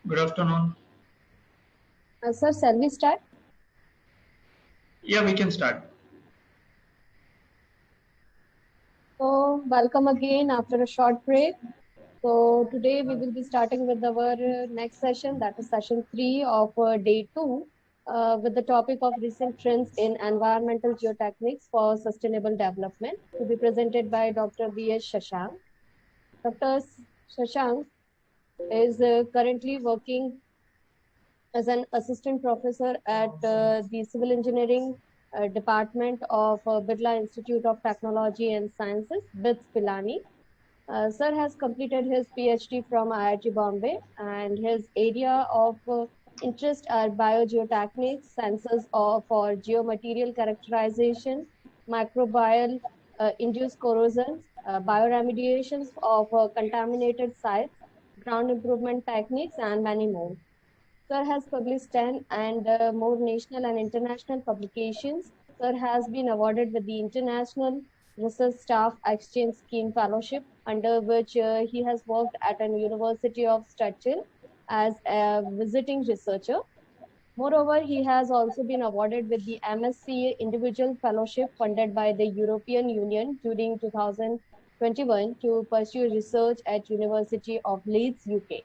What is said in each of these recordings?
Good afternoon. Sir, shall we start? Yeah, we can start. So, welcome again after a short break. So, today we will be starting with our next session, that is session 3 of day 2, with the topic of recent trends in environmental geotechniques for sustainable development, to be presented by Dr. V.S. Shashank. Dr. Shashank is currently working as an assistant professor at the Civil Engineering Department of Birla Institute of Technology and Sciences, BITS Pilani. Sir has completed his PhD from IIT Bombay, and his area of interest are biogeotechnics, sensors for geomaterial characterization, microbial induced corrosions, bioremediations of contaminated sites, ground improvement techniques, and many more. Sir has published 10 and more national and international publications. Sir has been awarded with the International Research Staff Exchange Scheme Fellowship, under which he has worked at a University of Stettin as a visiting researcher. Moreover, he has also been awarded with the MSc Individual Fellowship funded by the European Union during 2021 to pursue research at University of Leeds, UK.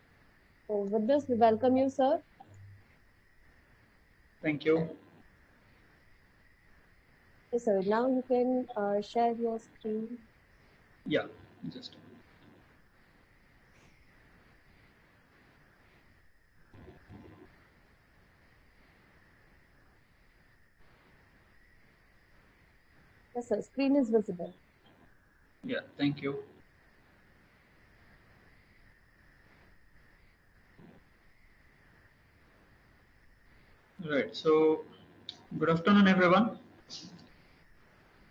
So with this, we welcome you, sir. Thank you. Yes, sir. Now you can share your screen. Yeah, just. Yes, sir. Screen is visible. Yeah, thank you. Right. So, good afternoon, everyone.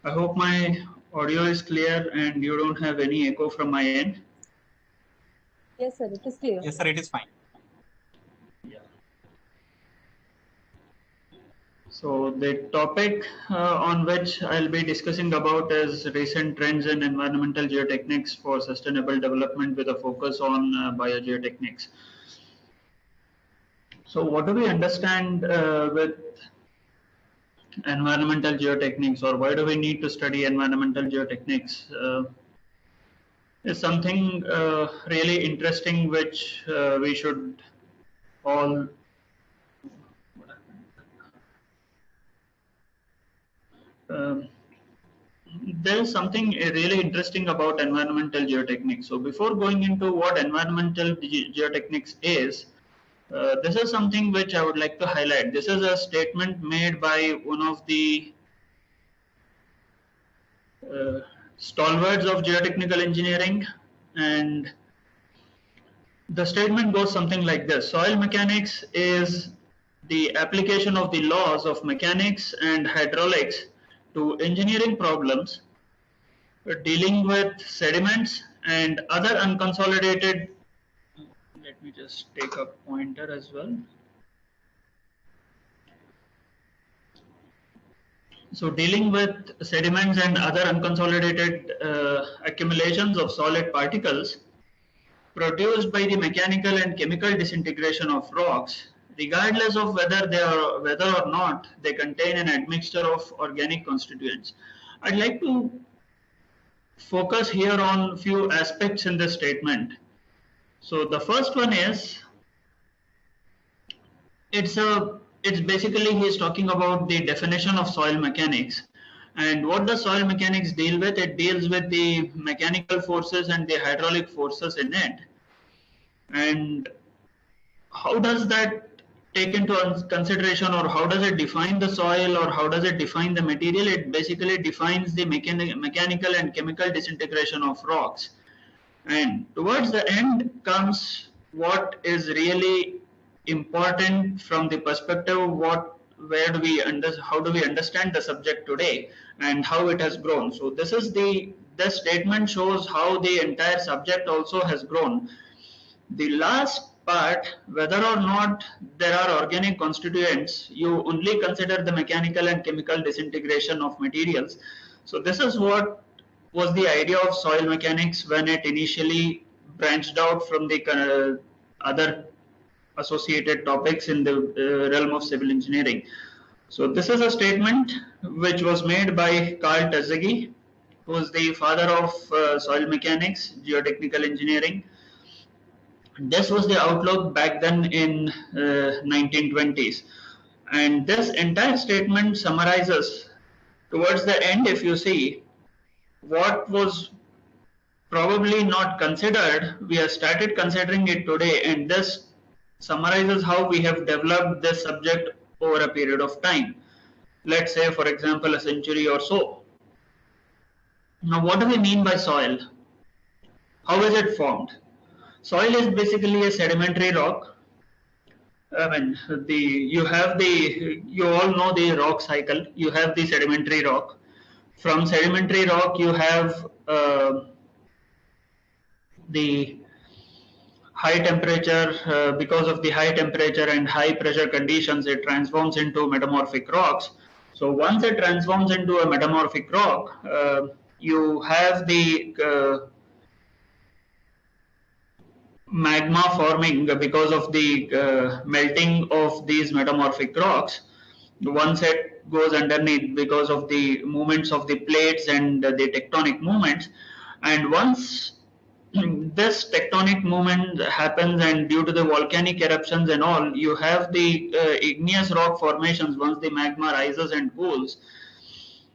I hope my audio is clear and you don't have any echo from my end. Yes, sir. It is clear. Yes, sir, it is fine. Yeah. So the topic on which I'll be discussing about is recent trends in environmental geotechnics for sustainable development with a focus on biogeotechnics. So what do we understand with environmental geotechnics, or why do we need to study environmental geotechnics? Is something really interesting which we should all um, there is something really interesting about environmental geotechnics. So before going into what environmental geotechnics is, this is something which I would like to highlight. This is a statement made by one of the uh, stalwarts of geotechnical engineering, and the statement goes something like this: soil mechanics is the application of the laws of mechanics and hydraulics to engineering problems dealing with sediments and other unconsolidated. Let me just take a pointer as well. So dealing with sediments and other unconsolidated accumulations of solid particles produced by the mechanical and chemical disintegration of rocks, regardless of whether or not they contain an admixture of organic constituents. I'd like to focus here on few aspects in this statement. So the first one is it's basically he's talking about the definition of soil mechanics. And what does soil mechanics deal with? It deals with the mechanical forces and the hydraulic forces in it. And how does that take into consideration, or how does it define the soil, or how does it define the material? It basically defines the mechanical and chemical disintegration of rocks. And towards the end comes what is really important from the perspective how do we understand the subject today and how it has grown. So this statement shows how the entire subject also has grown. The last part, whether or not there are organic constituents, you only consider the mechanical and chemical disintegration of materials. So this is what was the idea of soil mechanics when it initially branched out from the other associated topics in the realm of civil engineering. So this is a statement which was made by Carl Terzaghi, who is the father of soil mechanics, geotechnical engineering. This was the outlook back then in 1920s. And this entire statement summarizes towards the end, if you see, what was probably not considered, we have started considering it today, and this summarizes how we have developed this subject over a period of time. Let's say, for example, a century or so. Now, what do we mean by soil? How is it formed? Soil is basically a sedimentary rock. I mean, you all know the rock cycle. You have the sedimentary rock. From sedimentary rock, you have the high temperature. Because of the high temperature and high pressure conditions, it transforms into metamorphic rocks. So once it transforms into a metamorphic rock, you have the magma forming because of the melting of these metamorphic rocks. Once it goes underneath because of the movements of the plates and the tectonic movements, and once this tectonic movement happens and due to the volcanic eruptions and all, you have the igneous rock formations once the magma rises and cools.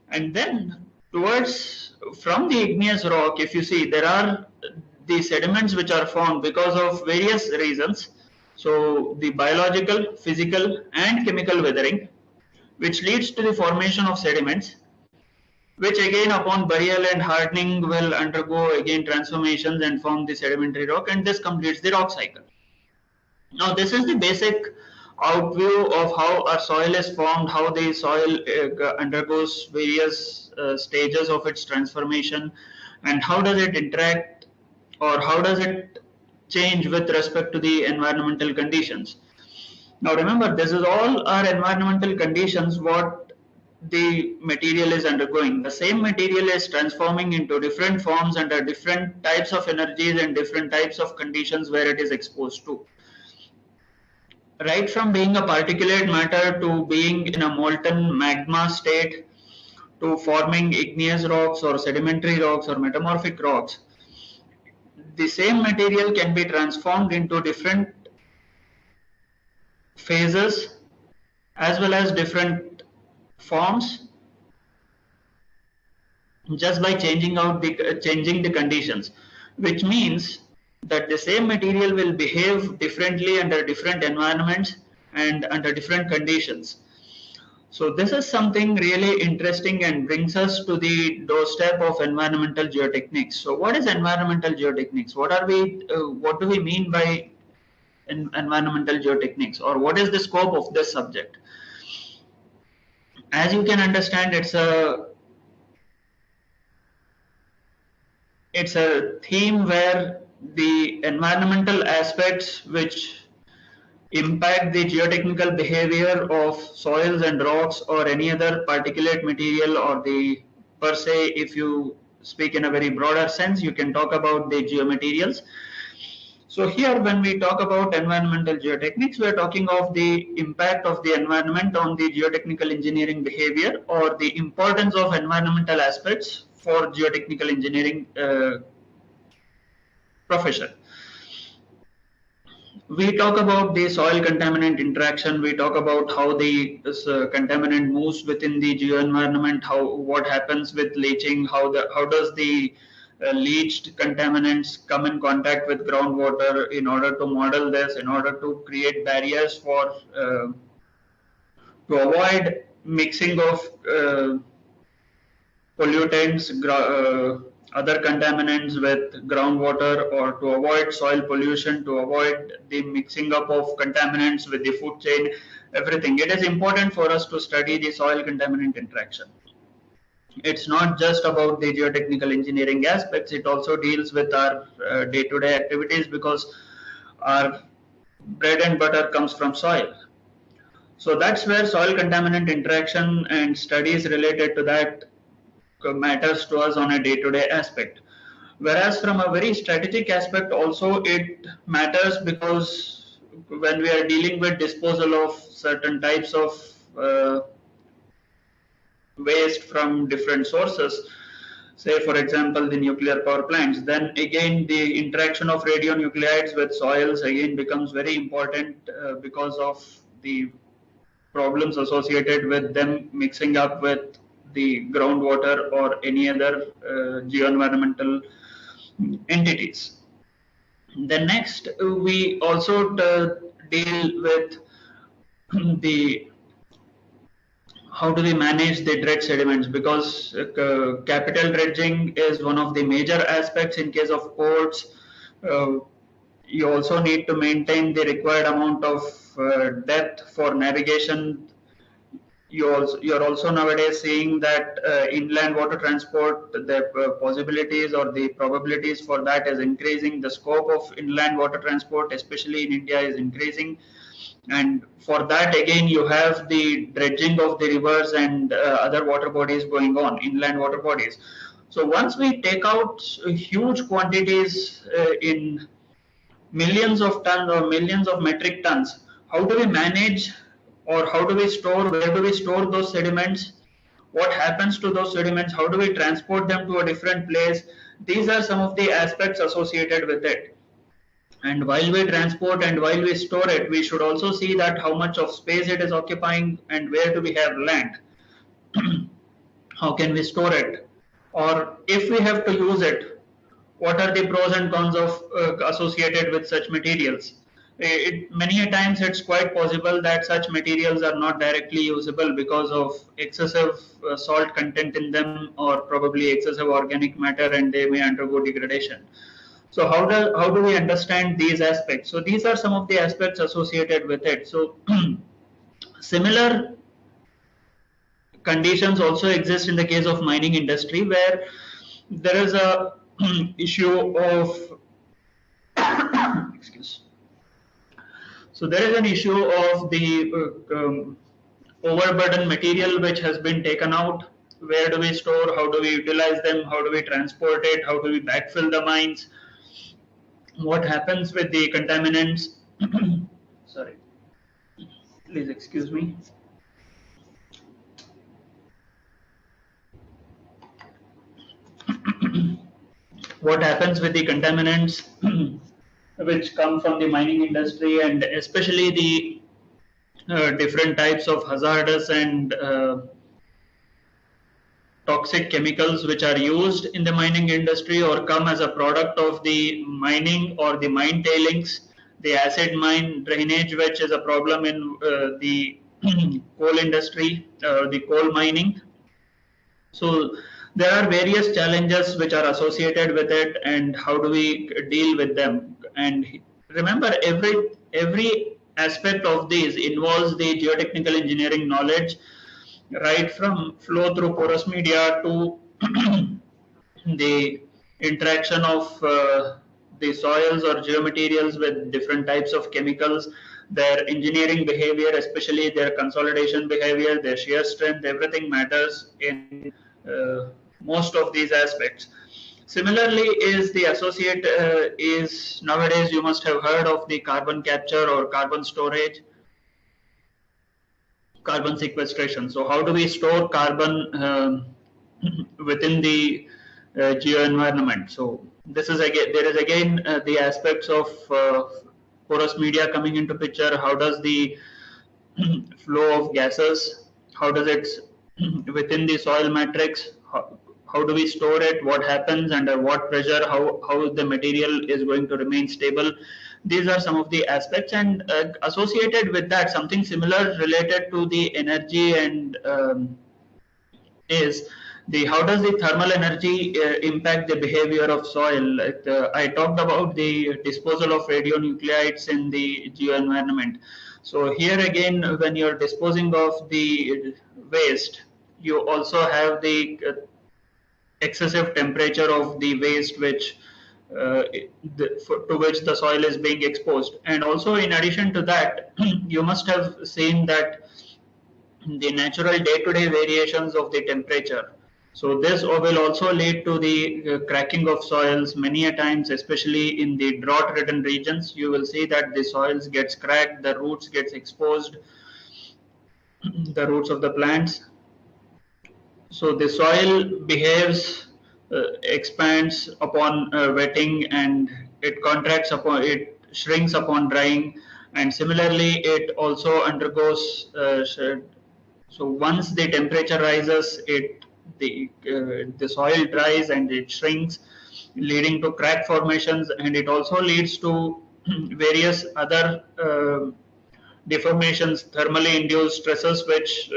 And then from the igneous rock, if you see, there are the sediments which are formed because of various reasons. So the biological, physical and chemical weathering, which leads to the formation of sediments, which again upon burial and hardening will undergo again transformations and form the sedimentary rock, and this completes the rock cycle. Now this is the basic outview of how our soil is formed, how the soil undergoes various stages of its transformation, and how does it interact or how does it change with respect to the environmental conditions. Now remember, this is all our environmental conditions, what the material is undergoing. The same material is transforming into different forms under different types of energies and different types of conditions where it is exposed to. Right from being a particulate matter to being in a molten magma state to forming igneous rocks or sedimentary rocks or metamorphic rocks, the same material can be transformed into different phases as well as different forms just by changing the conditions, which means that the same material will behave differently under different environments and under different conditions. So this is something really interesting and brings us to the doorstep of environmental geotechnics. So what is environmental geotechnics? What do we mean by environmental geotechnics, or what is the scope of this subject? As you can understand, it's a theme where the environmental aspects which impact the geotechnical behavior of soils and rocks or any other particulate material, or the per se, if you speak in a very broader sense, you can talk about the geomaterials. So here when we talk about environmental geotechnics, we are talking of the impact of the environment on the geotechnical engineering behavior, or the importance of environmental aspects for geotechnical engineering profession. We talk about the soil contaminant interaction. We talk about how the contaminant moves within the geoenvironment, what happens with leaching, how does the leached contaminants come in contact with groundwater in order to model this, in order to create barriers for to avoid mixing of pollutants, other contaminants with groundwater, or to avoid soil pollution, to avoid the mixing up of contaminants with the food chain, everything. It is important for us to study the soil contaminant interaction. It's not just about the geotechnical engineering aspects, it also deals with our day-to-day activities, because our bread and butter comes from soil. So that's where soil contaminant interaction and studies related to that matters to us on a day-to-day aspect. Whereas from a very strategic aspect also it matters, because when we are dealing with disposal of certain types of waste from different sources, say for example the nuclear power plants, then again the interaction of radionuclides with soils again becomes very important because of the problems associated with them mixing up with the groundwater or any other geoenvironmental entities. Then next, we also deal with the how do we manage the dredge sediments, because capital dredging is one of the major aspects in case of ports. You also need to maintain the required amount of depth for navigation. You're also nowadays seeing that inland water transport, the possibilities or the probabilities for that is increasing. The scope of inland water transport, especially in India, is increasing. And for that, again, you have the dredging of the rivers and other water bodies going on, inland water bodies. So once we take out huge quantities in millions of tons or millions of metric tons, how do we manage, or how do we store, where do we store those sediments? What happens to those sediments? How do we transport them to a different place? These are some of the aspects associated with it. And while we transport and while we store it, we should also see that how much of space it is occupying and where do we have land. How can we store it? Or if we have to use it, what are the pros and cons of associated with such materials? Many a times it's quite possible that such materials are not directly usable because of excessive salt content in them, or probably excessive organic matter, and they may undergo degradation. So how do we understand these aspects? So these are some of the aspects associated with it. So similar conditions also exist in the case of mining industry, where there is a issue of excuse. So there is an issue of the overburden material which has been taken out. Where do we store? How do we utilize them? How do we transport it? How do we backfill the mines? What happens with the contaminants? Sorry, please excuse me. What happens with the contaminants which come from the mining industry, and especially the different types of hazardous and toxic chemicals which are used in the mining industry or come as a product of the mining or the mine tailings, the acid mine drainage, which is a problem in the coal industry, the coal mining. So there are various challenges which are associated with it, and how do we deal with them? And remember, every aspect of these involves the geotechnical engineering knowledge, right from flow through porous media to the interaction of the soils or geomaterials with different types of chemicals, their engineering behavior, especially their consolidation behavior, their shear strength, everything matters in most of these aspects. Similarly, is the associate is nowadays you must have heard of the carbon capture or carbon storage, carbon sequestration. So how do we store carbon within the geoenvironment? So this is again, there is again the aspects of porous media coming into picture. How does the flow of gases, how does it within the soil matrix, how do we store it, what happens, under what pressure, how the material is going to remain stable. These are some of the aspects, and associated with that, something similar related to the energy and is the how does the thermal energy impact the behavior of soil. Like I talked about the disposal of radionuclides in the geoenvironment. So here again, when you're disposing of the waste, you also have the excessive temperature of the waste which to which the soil is being exposed. And also in addition to that, you must have seen that the natural day-to-day variations of the temperature, So this will also lead to the cracking of soils many a times, especially in the drought-ridden regions. You will see that the soils gets cracked, the roots gets exposed, the roots of the plants. So the soil behaves, expands upon wetting, and it contracts upon, it shrinks upon drying, and similarly it also undergoes. So once the temperature rises, the soil dries and it shrinks, leading to crack formations, and it also leads to various other deformations, thermally induced stresses, which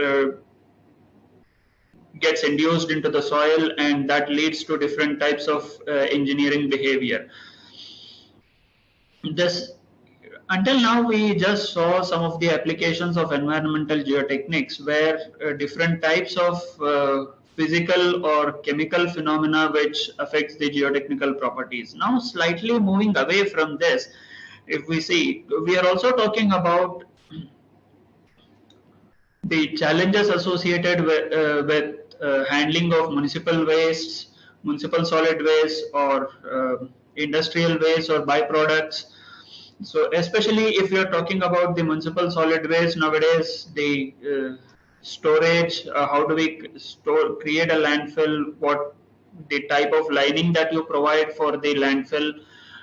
gets induced into the soil, and that leads to different types of engineering behavior. This Until now we just saw some of the applications of environmental geotechnics, where different types of physical or chemical phenomena which affects the geotechnical properties. Now slightly moving away from this, if we see, we are also talking about the challenges associated with handling of municipal wastes, municipal solid waste, or industrial waste or byproducts. So especially if we are talking about the municipal solid waste nowadays, the storage, how do we create a landfill, what the type of lining that you provide for the landfill,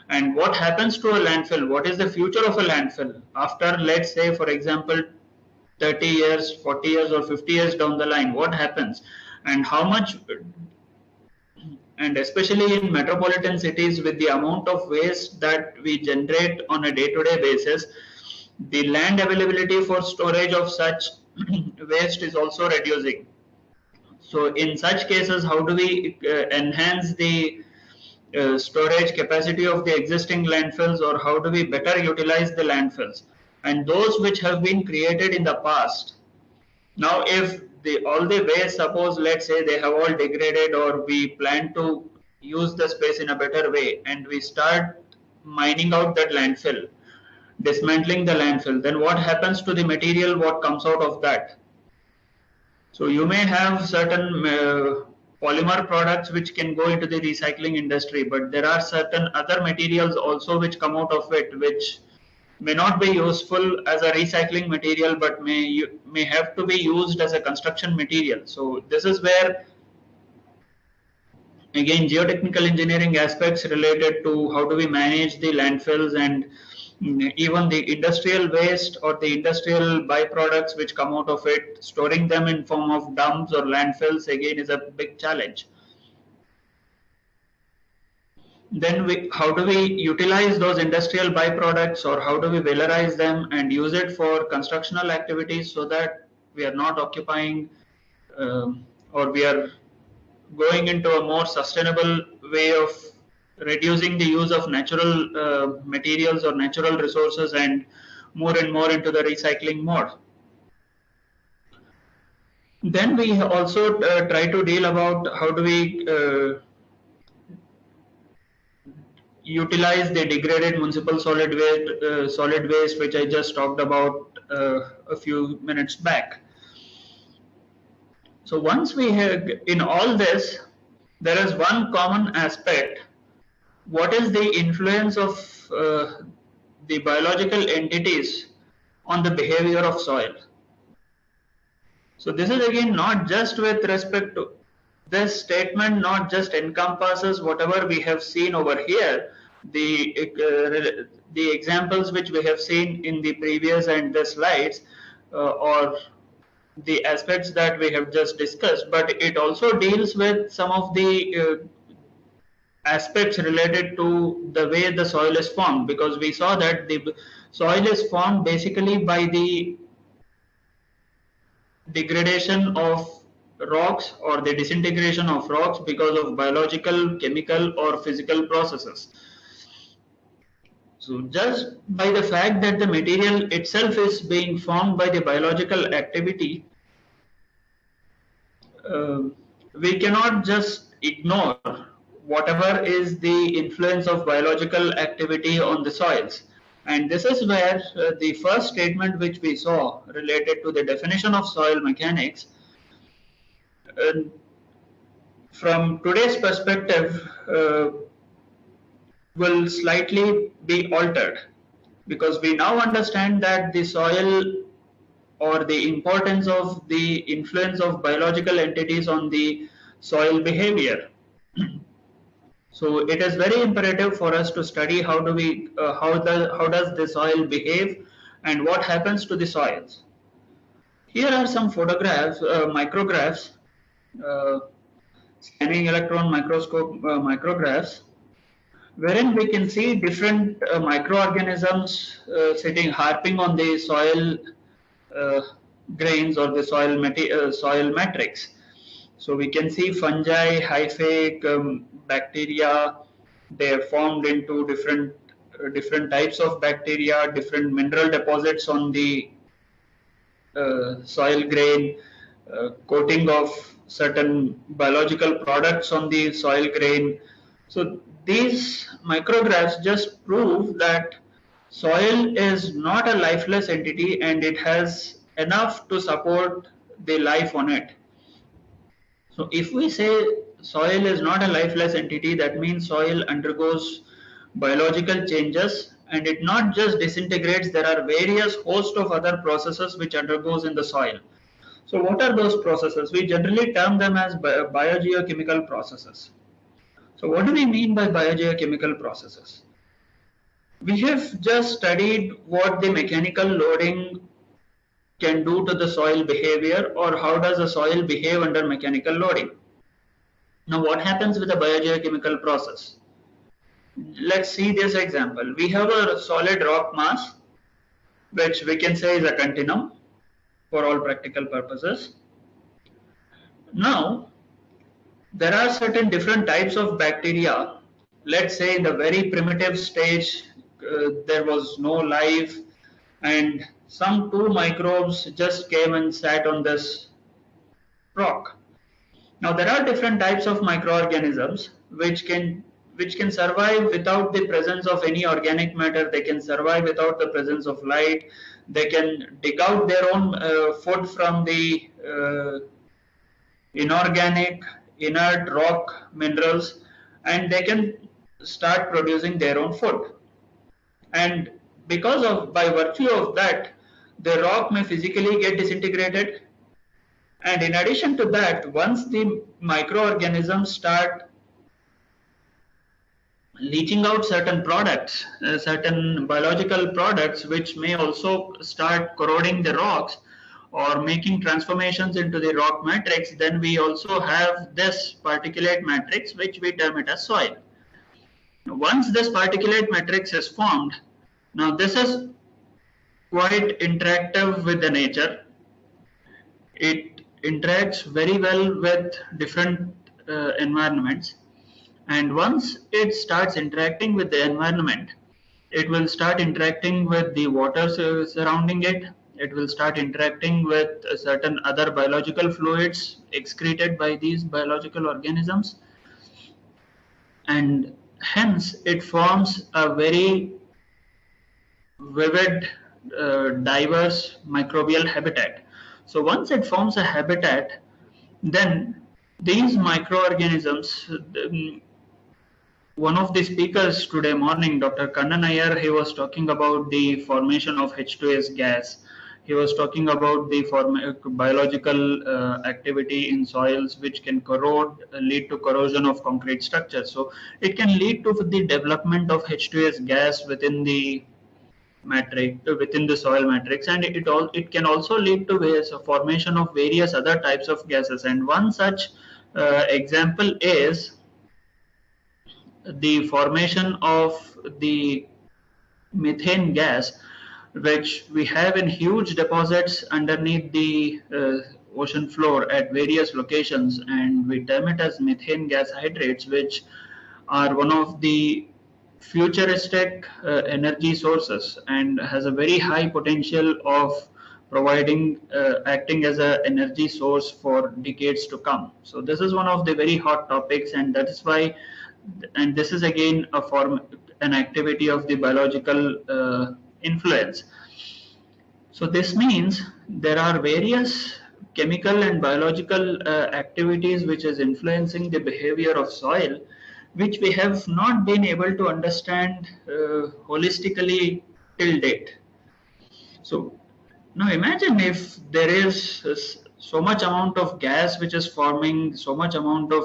and what happens to a landfill, what is the future of a landfill after, let's say, for example, 30 years, 40 years, or 50 years down the line, what happens, and how much, and especially in metropolitan cities with the amount of waste that we generate on a day-to-day basis, the land availability for storage of such waste is also reducing. So in such cases, how do we enhance the storage capacity of the existing landfills, or how do we better utilize the landfills? And those which have been created in the past, now if all the waste, suppose let's say they have all degraded, or we plan to use the space in a better way, and we start mining out that landfill, dismantling the landfill, then what happens to the material, what comes out of that? So you may have certain polymer products which can go into the recycling industry, but there are certain other materials also which come out of it, which may not be useful as a recycling material, but may have to be used as a construction material. So this is where, again, geotechnical engineering aspects related to how do we manage the landfills, and even the industrial waste or the industrial byproducts which come out of it, storing them in form of dumps or landfills, again, is a big challenge. Then how do we utilize those industrial byproducts, or how do we valorize them and use it for constructional activities, so that we are not occupying or we are going into a more sustainable way of reducing the use of natural materials or natural resources, and more into the recycling mode. Then we also try to deal about how do we utilize the degraded municipal solid waste, which I just talked about a few minutes back. So once we have, in all this, there is one common aspect. What is the influence of the biological entities on the behavior of soil? So this is again not just with respect to this statement, not just encompasses whatever we have seen over here, the examples which we have seen in the previous and the slides, or the aspects that we have just discussed, but it also deals with some of the aspects related to the way the soil is formed, because we saw that the soil is formed basically by the degradation of rocks or the disintegration of rocks because of biological, chemical, or physical processes. So just by the fact that the material itself is being formed by the biological activity, we cannot just ignore whatever is the influence of biological activity on the soils. And this is where the first statement which we saw related to the definition of soil mechanics, from today's perspective will slightly be altered, because we now understand that the soil or the importance of the influence of biological entities on the soil behavior. So it is very imperative for us to study how does the soil behave and what happens to the soils. Here are some photographs, micrographs, uh, scanning electron microscope micrographs, wherein we can see different microorganisms sitting harping on the soil uh, grains or the soil matrix. So we can see fungi, hyphae, bacteria. They are formed into different types of bacteria, different mineral deposits on the soil grain, coating of certain biological products on the soil grain. So these micrographs just prove that soil is not a lifeless entity and it has enough to support the life on it. So if we say soil is not a lifeless entity, that means soil undergoes biological changes and it not just disintegrates, there are various host of other processes which undergoes in the soil. So what are those processes? We generally term them as biogeochemical processes. So what do we mean by biogeochemical processes? We have just studied what the mechanical loading can do to the soil behavior, or how does the soil behave under mechanical loading. Now what happens with a biogeochemical process? Let's see this example. We have a solid rock mass, which we can say is a continuum for all practical purposes. Now there are certain different types of bacteria. Let's say in the very primitive stage there was no life, and some two microbes just came and sat on this rock. Now there are different types of microorganisms which can survive without the presence of any organic matter. They can survive without the presence of light. They can dig out their own food from the inorganic, inert rock minerals, and they can start producing their own food. And by virtue of that, the rock may physically get disintegrated. And in addition to that, once the microorganisms start leaching out certain products, certain biological products, which may also start corroding the rocks or making transformations into the rock matrix, then we also have this particulate matrix, which we term it as soil. Once this particulate matrix is formed, now this is quite interactive with the nature. It interacts very well with different environments, and once it starts interacting with the environment, it will start interacting with the water surrounding it. It will start interacting with certain other biological fluids excreted by these biological organisms, and hence it forms a very vivid, diverse microbial habitat. So once it forms a habitat, then these microorganisms, one of the speakers today morning, Dr. Kannan Iyer, he was talking about the formation of H2S gas. He was talking about the biological activity in soils which can lead to corrosion of concrete structures. So it can lead to the development of H2S gas within the soil matrix, and it can also lead to formation of various other types of gases. And one such example is the formation of the methane gas, which we have in huge deposits underneath the ocean floor at various locations, and we term it as methane gas hydrates, which are one of the futuristic energy sources and has a very high potential of acting as an energy source for decades to come. So this is one of the very hot topics, and that is why, and this is again an activity of the biological influence. So this means there are various chemical and biological activities which is influencing the behavior of soil, which we have not been able to understand holistically till date. So now imagine if there is so much amount of gas which is forming, so much amount of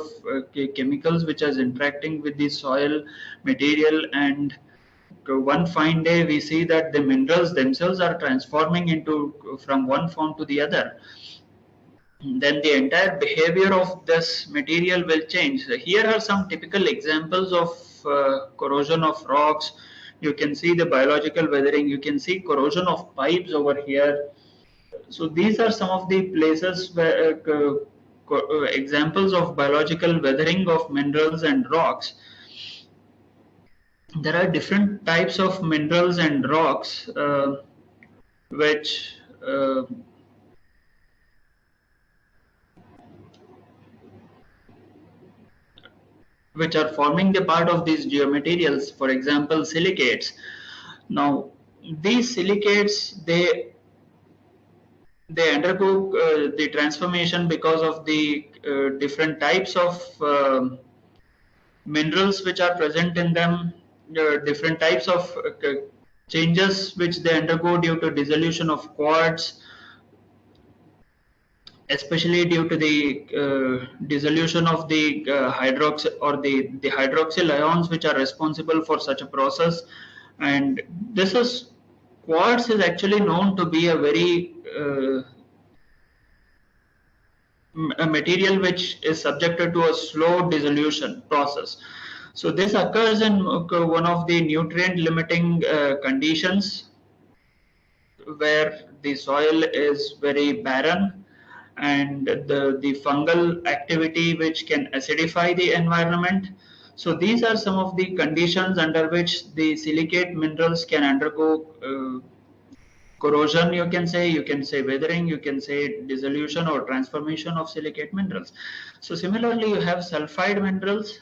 chemicals which is interacting with the soil material, and one fine day we see that the minerals themselves are transforming into from one form to the other, then the entire behavior of this material will change. Here are some typical examples of corrosion of rocks. You can see the biological weathering, you can see corrosion of pipes over here. So these are some of the places where examples of biological weathering of minerals and rocks. There are different types of minerals and rocks which which are forming the part of these geomaterials, for example silicates. Now these silicates, they undergo the transformation because of the different types of minerals which are present in them, different types of changes which they undergo due to dissolution of quartz, especially due to the dissolution of the hydroxyl or the hydroxyl ions which are responsible for such a process. And this is, quartz is actually known to be a very a material which is subjected to a slow dissolution process. So this occurs in one of the nutrient limiting conditions where the soil is very barren, and the fungal activity which can acidify the environment. So these are some of the conditions under which the silicate minerals can undergo corrosion, you can say weathering, you can say dissolution or transformation of silicate minerals. So similarly, you have sulfide minerals,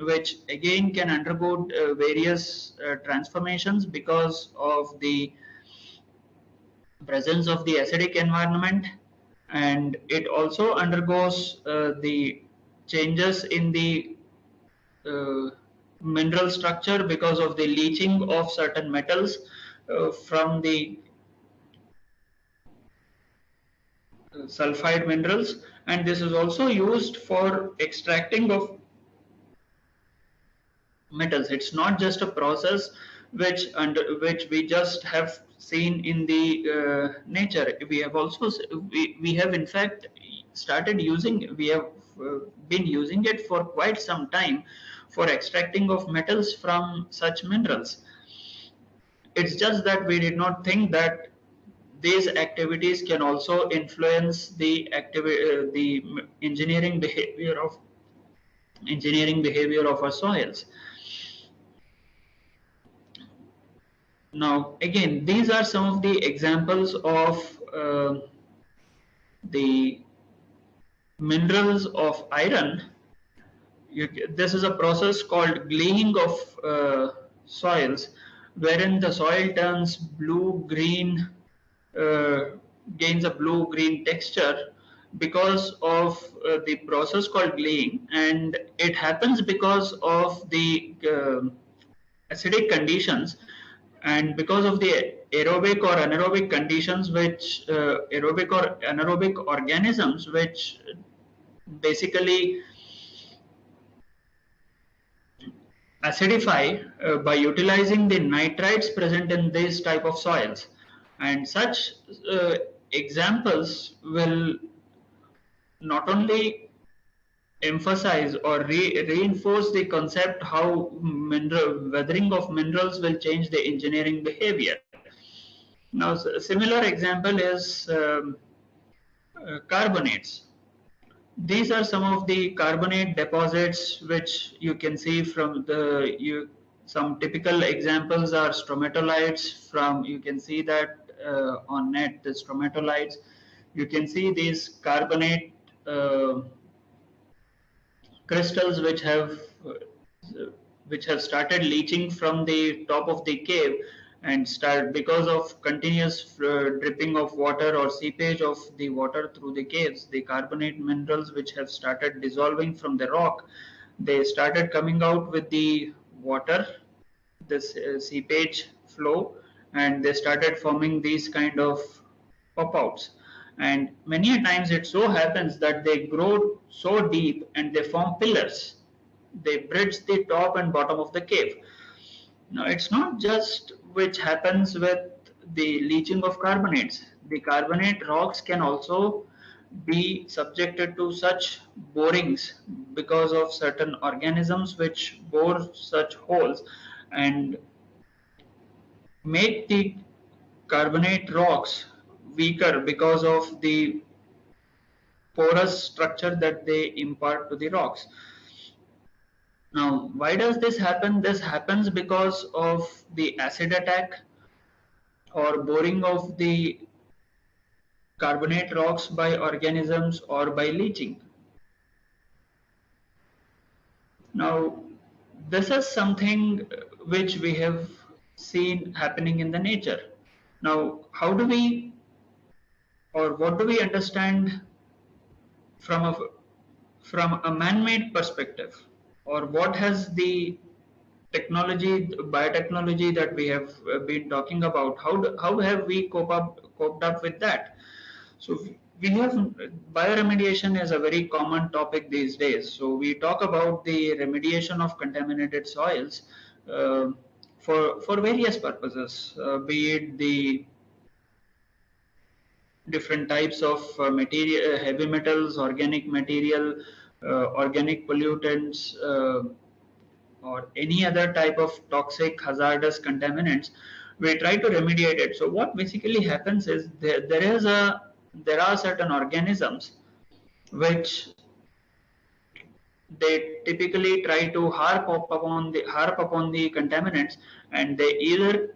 which again can undergo various transformations because of the presence of the acidic environment, and it also undergoes the changes in the mineral structure because of the leaching of certain metals from the sulfide minerals, and this is also used for extracting of metals. It's not just a process which we just have seen in the nature. We have also we have in fact started using, we have been using it for quite some time for extracting of metals from such minerals. It's just that we did not think that these activities can also influence the the engineering behavior of our soils. Now again, these are some of the examples of the minerals of iron. This is a process called gleying of soils, wherein the soil turns blue-green, gains a blue-green texture because of the process called gleying, and it happens because of the acidic conditions and because of the aerobic or anaerobic conditions, which aerobic or anaerobic organisms which basically acidify by utilizing the nitrites present in this type of soils. And such examples will not only emphasize or reinforce the concept how weathering of minerals will change the engineering behavior. Now, a similar example is carbonates. These are some of the carbonate deposits which you can see from the some typical examples are stromatolites. From you can see that on net, the stromatolites. You can see these carbonate crystals which have started leaching from the top of the cave, and start because of continuous dripping of water or seepage of the water through the caves, the carbonate minerals which have started dissolving from the rock, they started coming out with the water, this seepage flow, and they started forming these kind of pop outs. And many a times it so happens that they grow so deep and they form pillars, they bridge the top and bottom of the cave. Now, it's not just which happens with the leaching of carbonates. The carbonate rocks can also be subjected to such borings because of certain organisms which bore such holes and make the carbonate rocks weaker because of the porous structure that they impart to the rocks. Now, why does this happen? This happens because of the acid attack or boring of the carbonate rocks by organisms or by leaching. Now, this is something which we have seen happening in the nature. Now, how do we or what do we understand from a man-made perspective, or what has the technology, biotechnology that we have been talking about, how have we coped up with that? So we have bioremediation is a very common topic these days. So we talk about the remediation of contaminated soils for various purposes, be it the different types of material, heavy metals, organic material, organic pollutants, or any other type of toxic hazardous contaminants. We try to remediate it. So what basically happens is there are certain organisms which they typically try to harp upon the contaminants, and they either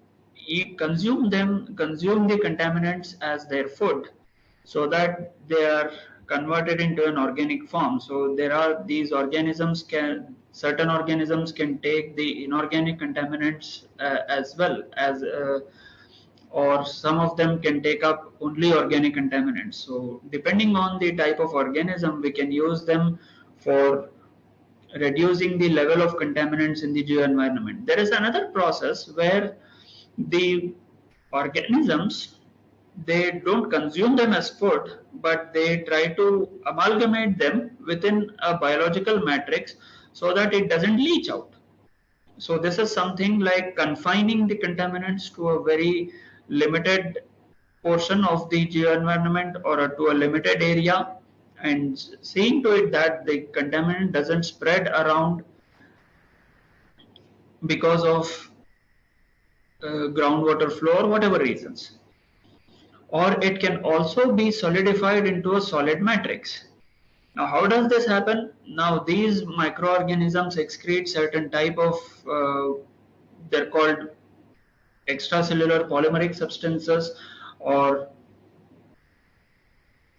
consume the contaminants as their food, so that they are converted into an organic form. So there are these organisms certain organisms can take the inorganic contaminants as well as or some of them can take up only organic contaminants. So depending on the type of organism, we can use them for reducing the level of contaminants in the geoenvironment. There is another process where the organisms, they don't consume them as food, but they try to amalgamate them within a biological matrix so that it doesn't leach out. So this is something like confining the contaminants to a very limited portion of the geoenvironment or to a limited area, and seeing to it that the contaminant doesn't spread around because of groundwater flow or whatever reasons. Or it can also be solidified into a solid matrix. Now, how does this happen? Now, these microorganisms excrete certain type of, they're called extracellular polymeric substances, or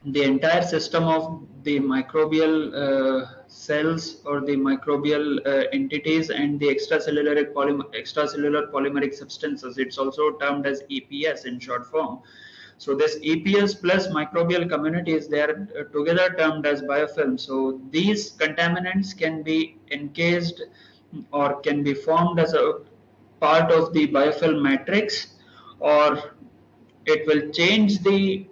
the entire system of the microbial cells or the microbial entities and the extracellular polymeric substances. It's also termed as EPS in short form. So this EPS plus microbial communities, they are together termed as biofilm. So these contaminants can be encased or can be formed as a part of the biofilm matrix, or it will change the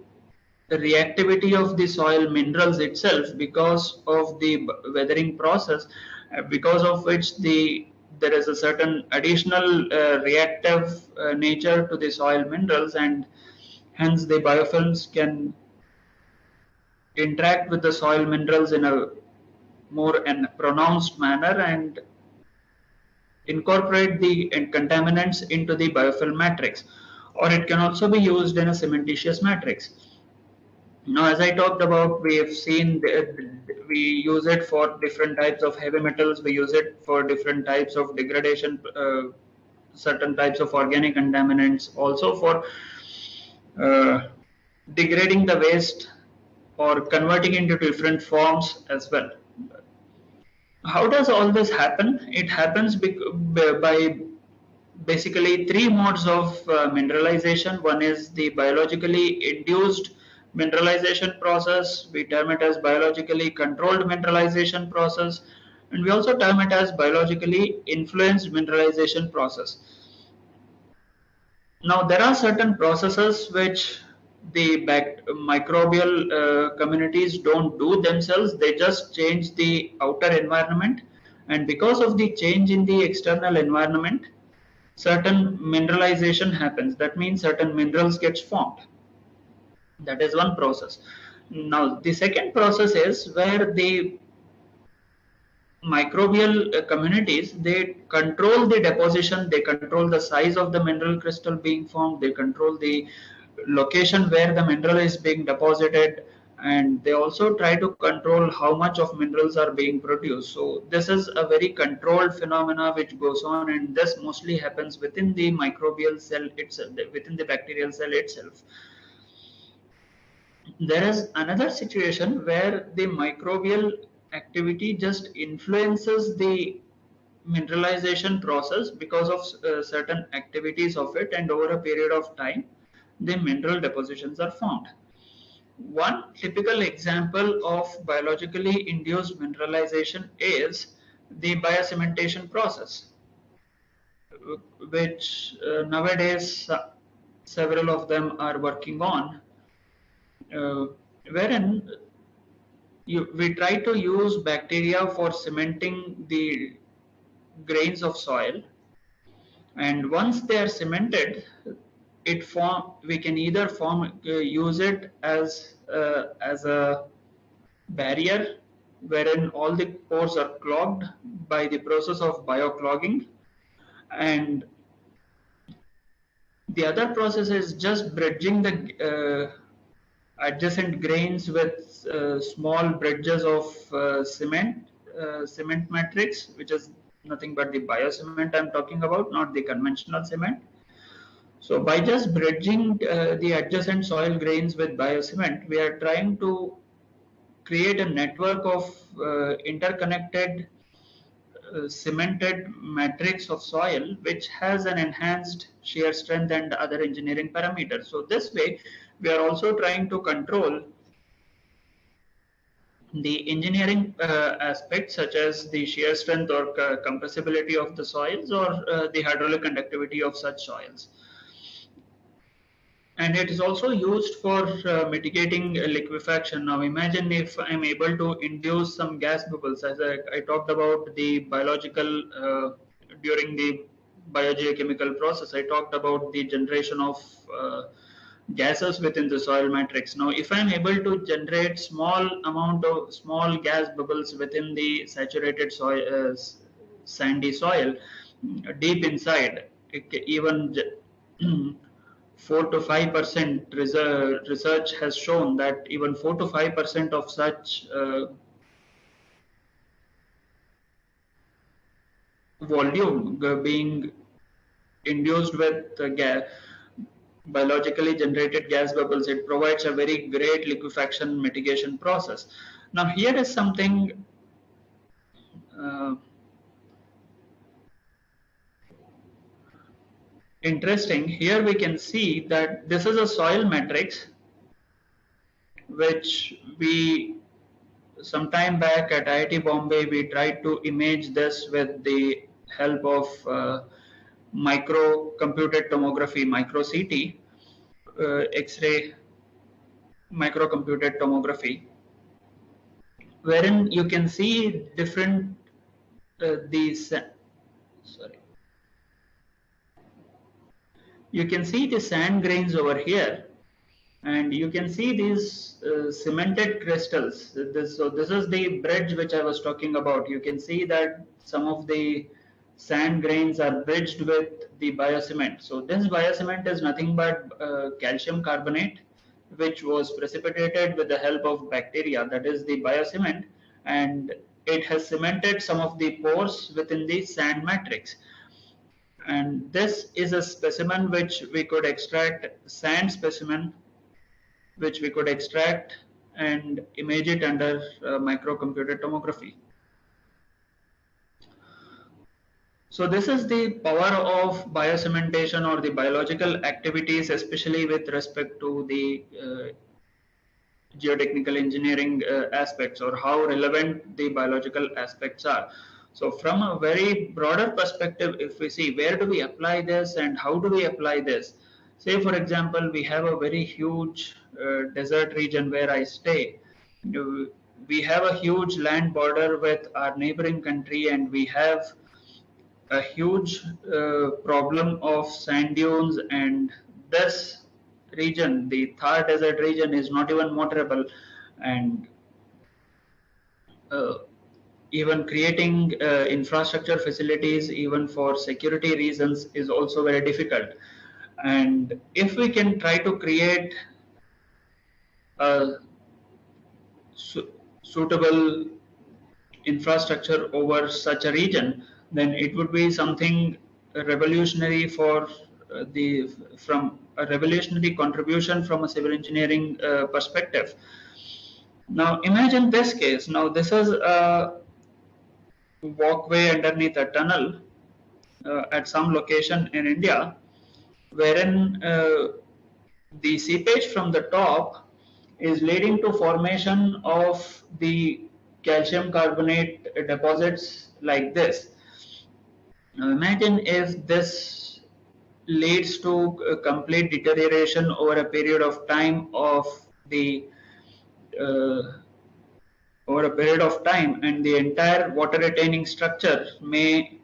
reactivity of the soil minerals itself because of the weathering process, because of which there is a certain additional reactive nature to the soil minerals, and hence the biofilms can interact with the soil minerals in a more pronounced manner and incorporate the contaminants into the biofilm matrix. Or it can also be used in a cementitious matrix. Now, as I talked about, we have seen we use it for different types of heavy metals. We use it for different types of degradation, certain types of organic contaminants, also for degrading the waste or converting into different forms as well. How does all this happen? It happens by basically three modes of mineralization. One is the biologically induced mineralization process. We term it as biologically controlled mineralization process, and we also term it as biologically influenced mineralization process. Now, there are certain processes which the microbial communities don't do themselves. They just change the outer environment, and because of the change in the external environment, certain mineralization happens. That means certain minerals gets formed. That is one process. Now, the second process is where the microbial communities, they control the deposition, they control the size of the mineral crystal being formed, they control the location where the mineral is being deposited, and they also try to control how much of minerals are being produced. So this is a very controlled phenomena which goes on, and this mostly happens within the microbial cell itself, within the bacterial cell itself. There is another situation where the microbial activity just influences the mineralization process because of certain activities of it, and over a period of time the mineral depositions are formed. One typical example of biologically induced mineralization is the biocementation process, which nowadays several of them are working on, uh, wherein we try to use bacteria for cementing the grains of soil, and once they are cemented, we can either use it as a barrier wherein all the pores are clogged by the process of bioclogging, and the other process is just bridging the adjacent grains with small bridges of cement matrix, which is nothing but the biocement I'm talking about, not the conventional cement. So by just bridging the adjacent soil grains with biocement, we are trying to create a network of interconnected cemented matrix of soil which has an enhanced shear strength and other engineering parameters. So this way we are also trying to control the engineering aspects such as the shear strength or compressibility of the soils, or the hydraulic conductivity of such soils. And it is also used for mitigating liquefaction. Now imagine if I'm able to induce some gas bubbles, as I talked about the biological, during the biogeochemical process, I talked about the generation of gases within the soil matrix. Now if I'm able to generate small gas bubbles within the saturated soil, sandy soil, deep inside, even 4 to 5% research has shown that even 4 to 5% of such volume being induced with biologically generated gas bubbles, it provides a very great liquefaction mitigation process. Now here is something interesting. Here we can see that this is a soil matrix which we sometime back at IIT Bombay we tried to image this with the help of microcomputed tomography, micro CT, X-ray microcomputed tomography, wherein you can see different you can see the sand grains over here, and you can see these cemented crystals. So this is the bridge which I was talking about. You can see that some of the sand grains are bridged with the biocement. So this biocement is nothing but calcium carbonate, which was precipitated with the help of bacteria, that is the biocement, and it has cemented some of the pores within the sand matrix. And this is a specimen which we could extract, sand specimen, which we could extract and image it under microcomputed tomography. So this is the power of biocementation or the biological activities, especially with respect to the geotechnical engineering aspects, or how relevant the biological aspects are. So from a very broader perspective, if we see where do we apply this and how do we apply this, say for example, we have a very huge desert region where I stay. We have a huge land border with our neighboring country, and we have a huge problem of sand dunes, and this region, the Thar Desert region, is not even motorable, and uh, even creating infrastructure facilities, even for security reasons, is also very difficult. And if we can try to create a suitable infrastructure over such a region, then it would be something revolutionary for the from a revolutionary contribution from a civil engineering perspective. Now imagine this case. Now this is a walkway underneath a tunnel at some location in India, wherein the seepage from the top is leading to formation of the calcium carbonate deposits like this. Now imagine if this leads to complete deterioration over a period of time of the uh, over a period of time, and the entire water retaining structure may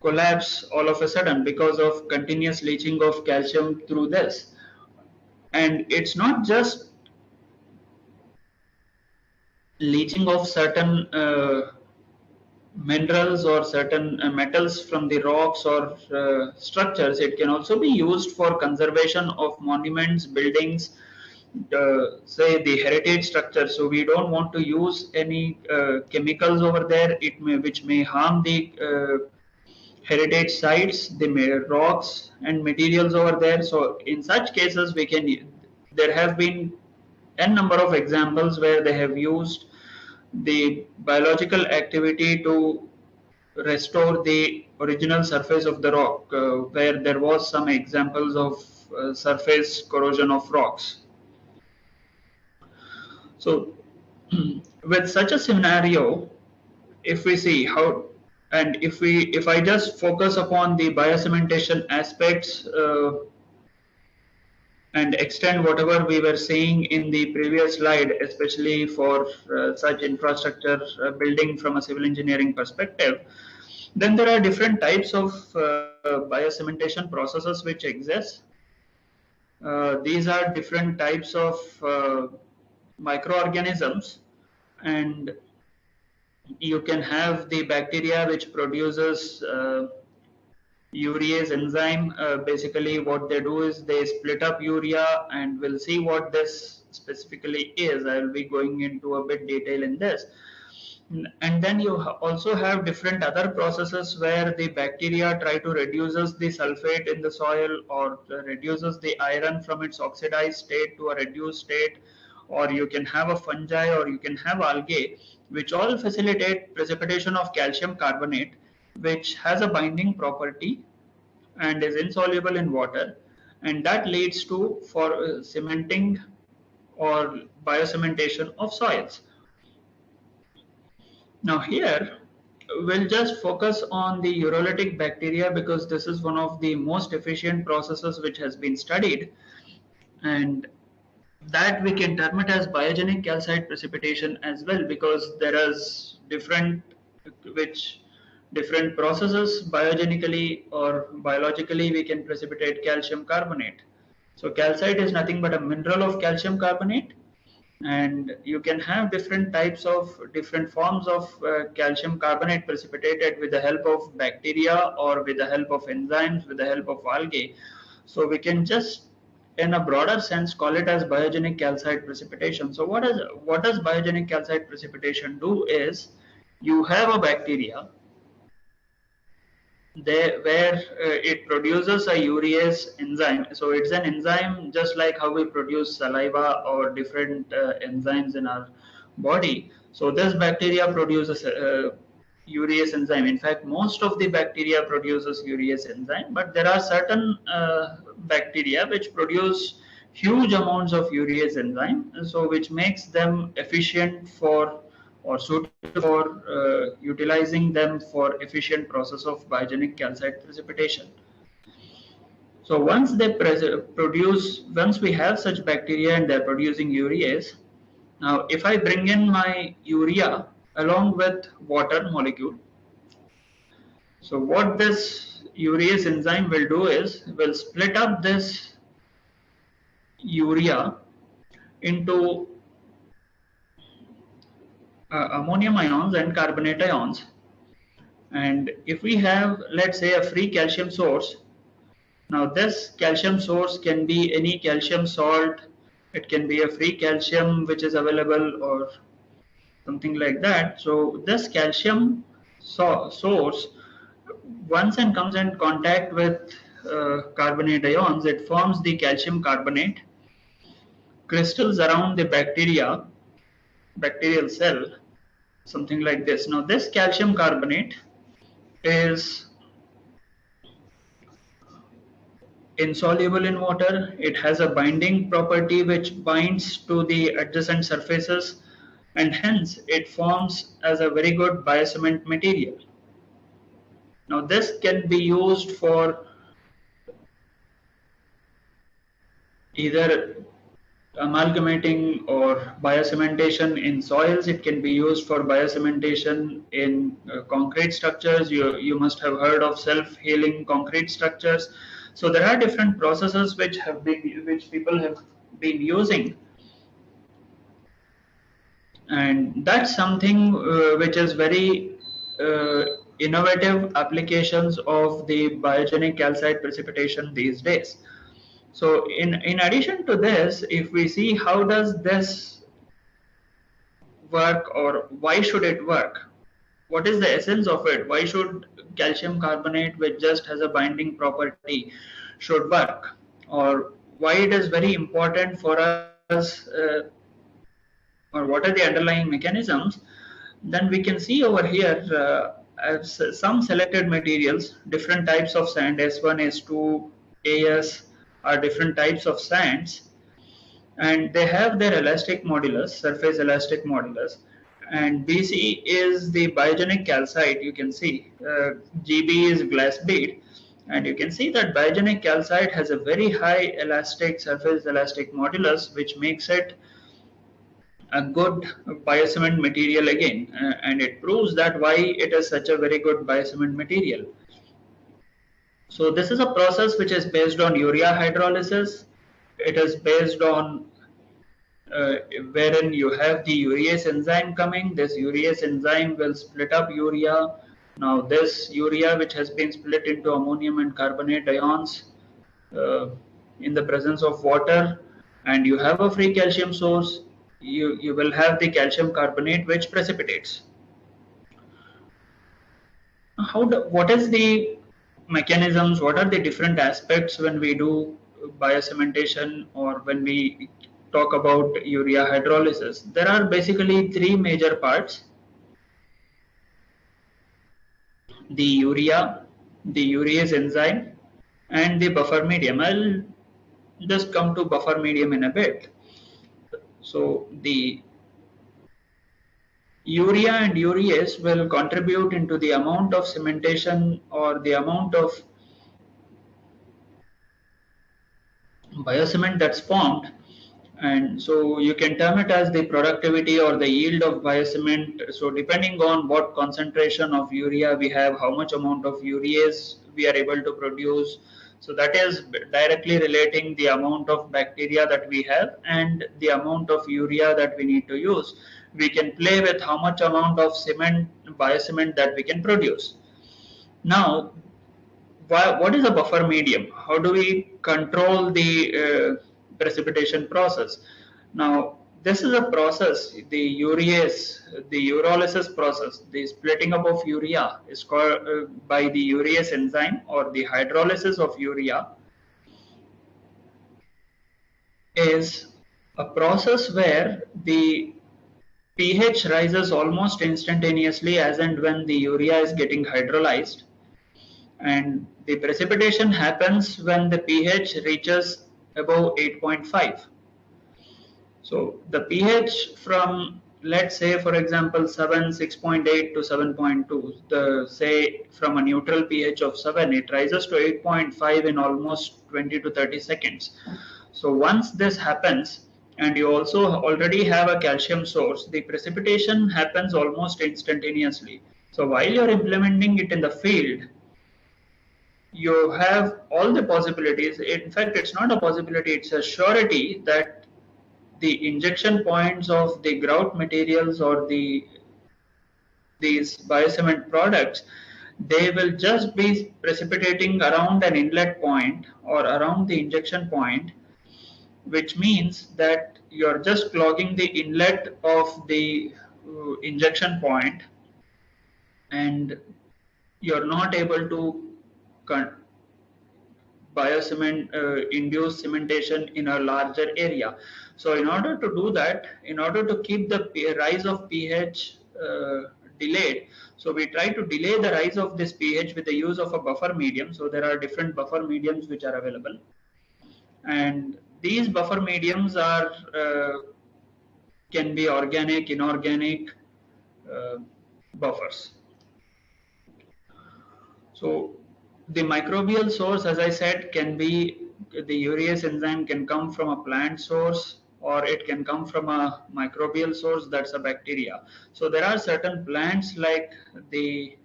collapse all of a sudden because of continuous leaching of calcium through this. And it's not just leaching of certain minerals or certain metals from the rocks or structures. It can also be used for conservation of monuments, buildings, say the heritage structure. So we don't want to use any chemicals over there, which may harm the heritage sites, the rocks and materials over there. So in such cases, there have been n number of examples where they have used the biological activity to restore the original surface of the rock, where there was some examples of surface corrosion of rocks. So with such a scenario, if we see how, and if I just focus upon the biocementation aspects and extend whatever we were saying in the previous slide, especially for such infrastructure building from a civil engineering perspective, then there are different types of biocementation processes which exist. These are different types of microorganisms, and you can have the bacteria which produces urease enzyme. Basically what they do is they split up urea, and we'll see what this specifically is. I will be going into a bit detail in this. And then you also have different other processes where the bacteria try to reduces the sulfate in the soil, or reduces the iron from its oxidized state to a reduced state, or you can have a fungi, or you can have algae, which all facilitate precipitation of calcium carbonate, which has a binding property and is insoluble in water, and that leads to cementing or biocementation of soils. Now here we'll just focus on the urolytic bacteria, because this is one of the most efficient processes which has been studied, and that we can term it as biogenic calcite precipitation as well, because there is different processes biogenically or biologically we can precipitate calcium carbonate. So calcite is nothing but a mineral of calcium carbonate, and you can have different forms of calcium carbonate precipitated with the help of bacteria, or with the help of enzymes, with the help of algae. So we can just, in a broader sense, call it as biogenic calcite precipitation. So what does biogenic calcite precipitation do is, you have a bacteria where it produces a urease enzyme. So it's an enzyme just like how we produce saliva or different enzymes in our body. So this bacteria produces urease enzyme. In fact, most of the bacteria produces urease enzyme, but there are certain bacteria which produce huge amounts of urease enzyme, so which makes them efficient for or suitable for utilizing them for efficient process of biogenic calcite precipitation. So once they once we have such bacteria and they're producing urease, now if I bring in my urea along with water molecule, so what this urease enzyme will do is will split up this urea into ammonium ions and carbonate ions. And if we have, let's say, a free calcium source, now this calcium source can be any calcium salt, it can be a free calcium which is available or something like that. So this calcium source, once it comes in contact with carbonate ions, it forms the calcium carbonate crystals around the bacterial cell, something like this. Now this calcium carbonate is insoluble in water. It has a binding property which binds to the adjacent surfaces, and hence it forms as a very good biocement material. Now this can be used for either amalgamating or biocementation in soils. It can be used for biocementation in concrete structures. You must have heard of self-healing concrete structures. So there are different processes which people have been using, and that's something which is very innovative applications of the biogenic calcite precipitation these days. So in addition to this, if we see how does this work or why should it work? What is the essence of it? Why should calcium carbonate, which just has a binding property, should work? Or why it is very important for us, or what are the underlying mechanisms? Then we can see over here some selected materials, different types of sand, S1, S2, AS are different types of sands, and they have their elastic modulus, surface elastic modulus, and BC is the biogenic calcite. You can see GB is glass bead, and you can see that biogenic calcite has a very high surface elastic modulus, which makes it a good biocement material again, and it proves that why it is such a very good biocement material. So this is a process which is based on urea hydrolysis. It is based on wherein you have the urease enzyme coming. This urease enzyme will split up urea. Now this urea, which has been split into ammonium and carbonate ions in the presence of water, and you have a free calcium source, you will have the calcium carbonate which precipitates. What is the mechanisms, what are the different aspects when we do biocementation or when we talk about urea hydrolysis? There are basically three major parts: the urea, the urease enzyme, and the buffer medium. I'll just come to buffer medium in a bit. So the urea and urease will contribute into the amount of cementation or the amount of biocement that's formed, and so you can term it as the productivity or the yield of biocement. So depending on what concentration of urea we have, how much amount of urease we are able to produce, so that is directly relating the amount of bacteria that we have and the amount of urea that we need to use. We can play with how much amount of biocement that we can produce. Now, what is a buffer medium? How do we control the precipitation process? Now, this is a process, the urolysis process, the splitting up of urea is called by the urease enzyme, or the hydrolysis of urea is a process where the pH rises almost instantaneously as and when the urea is getting hydrolyzed, and the precipitation happens when the pH reaches above 8.5. So the pH from, let's say for example 7, 6.8 to 7.2, the say from a neutral pH of 7, it rises to 8.5 in almost 20 to 30 seconds. So once this happens, and you also already have a calcium source, the precipitation happens almost instantaneously. So while you're implementing it in the field, you have all the possibilities. In fact, it's not a possibility, it's a surety that the injection points of the grout materials or these biocement products, they will just be precipitating around an inlet point or around the injection point, which means that you're just clogging the inlet of the injection point, and you're not able to biocement induce cementation in a larger area. So in order to do that, in order to keep the rise of pH delayed, so we try to delay the rise of this pH with the use of a buffer medium. So there are different buffer mediums which are available, and these buffer mediums are can be organic, inorganic buffers. So the microbial source, as I said, can be the urease enzyme can come from a plant source, or it can come from a microbial source, that's a bacteria. So there are certain plants like the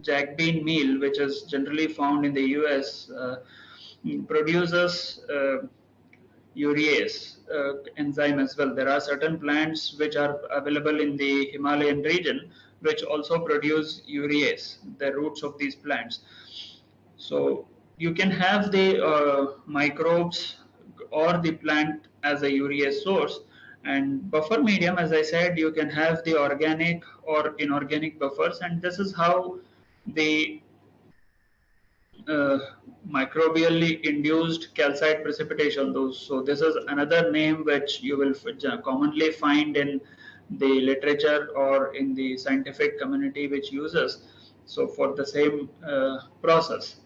jack bean meal, which is generally found in the US, produces urease enzyme as well. There are certain plants which are available in the Himalayan region which also produce urease, the roots of these plants. So you can have the microbes or the plant as a urease source, and buffer medium, as I said, you can have the organic or inorganic buffers, and this is how the microbially induced calcite precipitation. So this is another name which you will commonly find in the literature or in the scientific community which uses. So for the same process.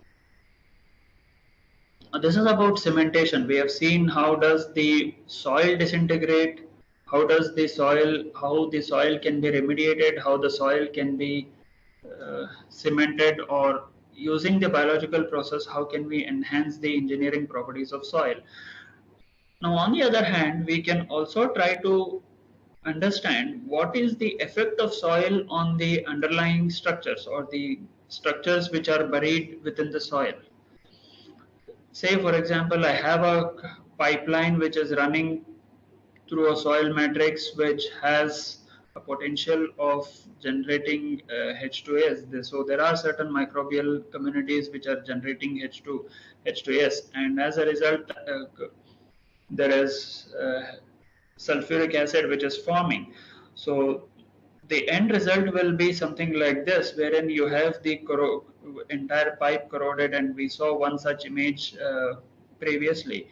This is about cementation. We have seen how does the soil disintegrate, how the soil can be remediated, how the soil can be cemented, or using the biological process, how can we enhance the engineering properties of soil. Now, on the other hand, we can also try to understand what is the effect of soil on the underlying structures or the structures which are buried within the soil. Say, for example, I have a pipeline which is running through a soil matrix which has a potential of generating H2S. So there are certain microbial communities which are generating H2S, and as a result, there is sulfuric acid which is forming. So the end result will be something like this, wherein you have the entire pipe corroded, and we saw one such image previously.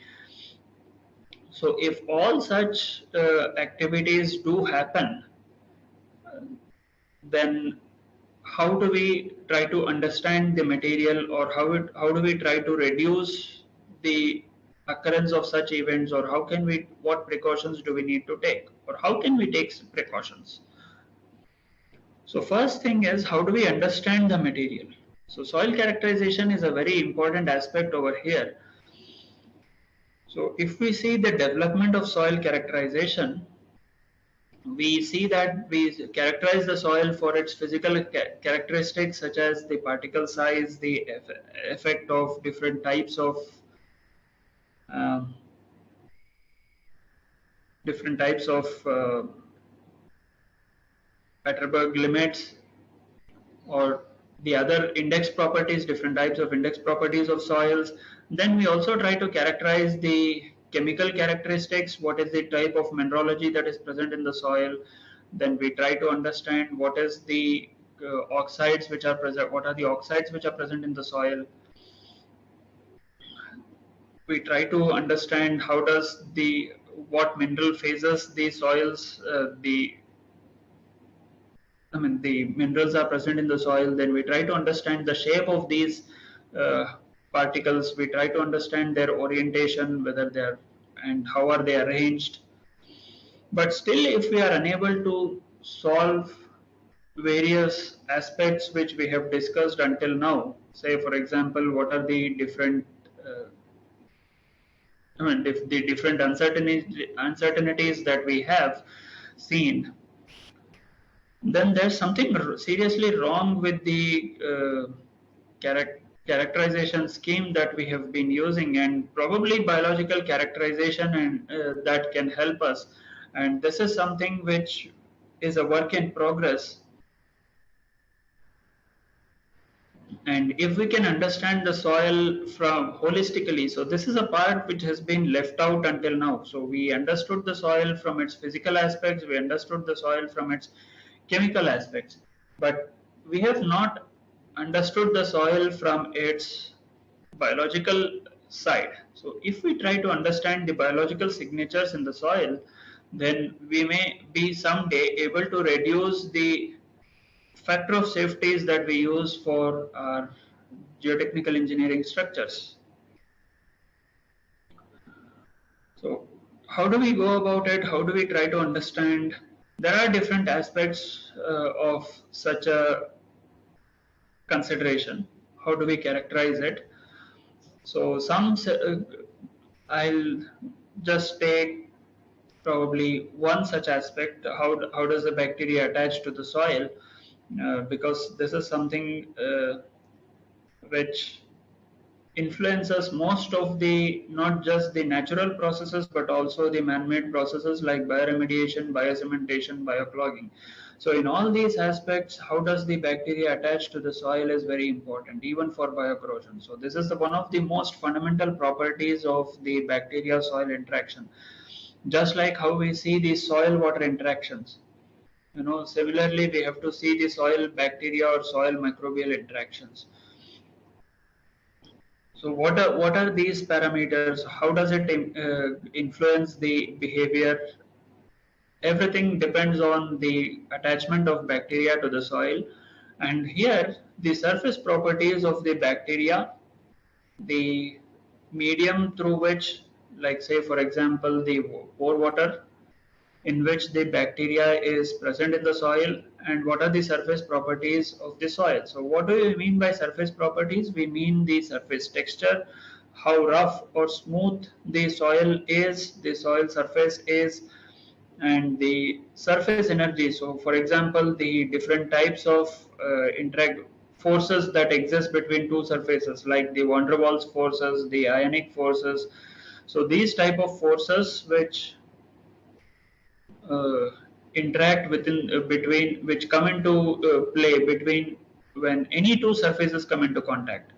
So if all such activities do happen, then how do we try to understand the material, or how do we try to reduce the occurrence of such events, or what precautions do we need to take, or how can we take precautions? So first thing is, how do we understand the material? So soil characterization is a very important aspect over here. So if we see the development of soil characterization, we see that we characterize the soil for its physical characteristics such as the particle size, the effect of different types of Atterberg limits, or the other index properties, different types of index properties of soils. Then we also try to characterize the chemical characteristics, what is the type of mineralogy that is present in the soil. Then we try to understand what is the oxides which are present, what are the oxides which are present in the soil. We try to understand what mineral phases the soils, the minerals are present in the soil. Then we try to understand the shape of these particles. We try to understand their orientation, whether they are and how are they arranged. But still, if we are unable to solve various aspects which we have discussed until now, say for example, what are the different the different uncertainties that we have seen, then there's something seriously wrong with the characterization scheme that we have been using, and probably biological characterization and that can help us. And this is something which is a work in progress. And if we can understand the soil from holistically, so this is a part which has been left out until now. So we understood the soil from its physical aspects, we understood the soil from its chemical aspects, but we have not understood the soil from its biological side. So if we try to understand the biological signatures in the soil, then we may be someday able to reduce the factor of safeties that we use for our geotechnical engineering structures. So how do we go about it? How do we try to understand? There are different aspects of such a consideration. How do we characterize it? So I'll just take probably one such aspect. How does the bacteria attach to the soil? Because this is something which influences most of the, not just the natural processes, but also the man-made processes like bioremediation, biocementation, bioclogging. So in all these aspects, how does the bacteria attach to the soil is very important, even for biocorrosion. So this is one of the most fundamental properties of the bacteria-soil interaction. Just like how we see the soil-water interactions, similarly we have to see the soil bacteria or soil microbial interactions. So what are these parameters? How does it influence the behavior? Everything depends on the attachment of bacteria to the soil. And here the surface properties of the bacteria, the medium through which, like say for example, the pore water in which the bacteria is present in the soil, and what are the surface properties of the soil. So what do we mean by surface properties? We mean the surface texture, how rough or smooth the soil is, the soil surface is, and the surface energy. So for example, the different types of interact forces that exist between two surfaces, like the van der Waals forces, the ionic forces. So these type of forces which interact between which come into play between when any two surfaces come into contact.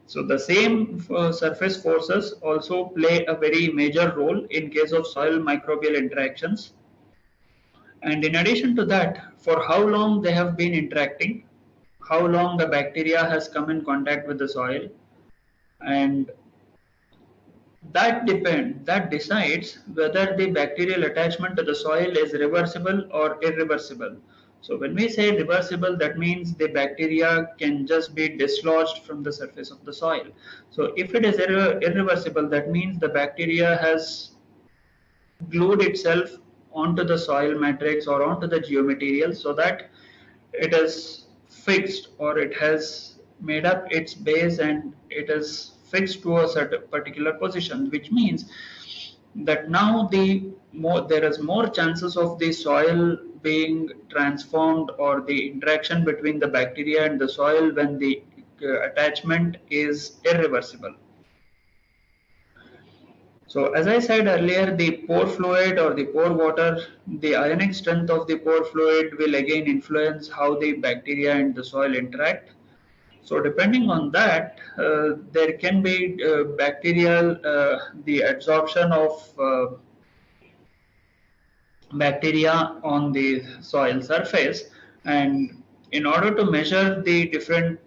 So the same surface forces also play a very major role in case of soil microbial interactions. And in addition to that, for how long they have been interacting, how long the bacteria has come in contact with the soil, and that decides whether the bacterial attachment to the soil is reversible or irreversible. So when we say reversible, that means the bacteria can just be dislodged from the surface of the soil. So if it is irreversible, that means the bacteria has glued itself onto the soil matrix or onto the geomaterial, so that it is fixed, or it has made up its base and it is fixed to a certain particular position, which means that now there is more chances of the soil being transformed, or the interaction between the bacteria and the soil when the attachment is irreversible. So as I said earlier, the pore fluid or the pore water, the ionic strength of the pore fluid will again influence how the bacteria and the soil interact. So depending on that, there can be bacterial, the absorption of bacteria on the soil surface. And in order to measure the different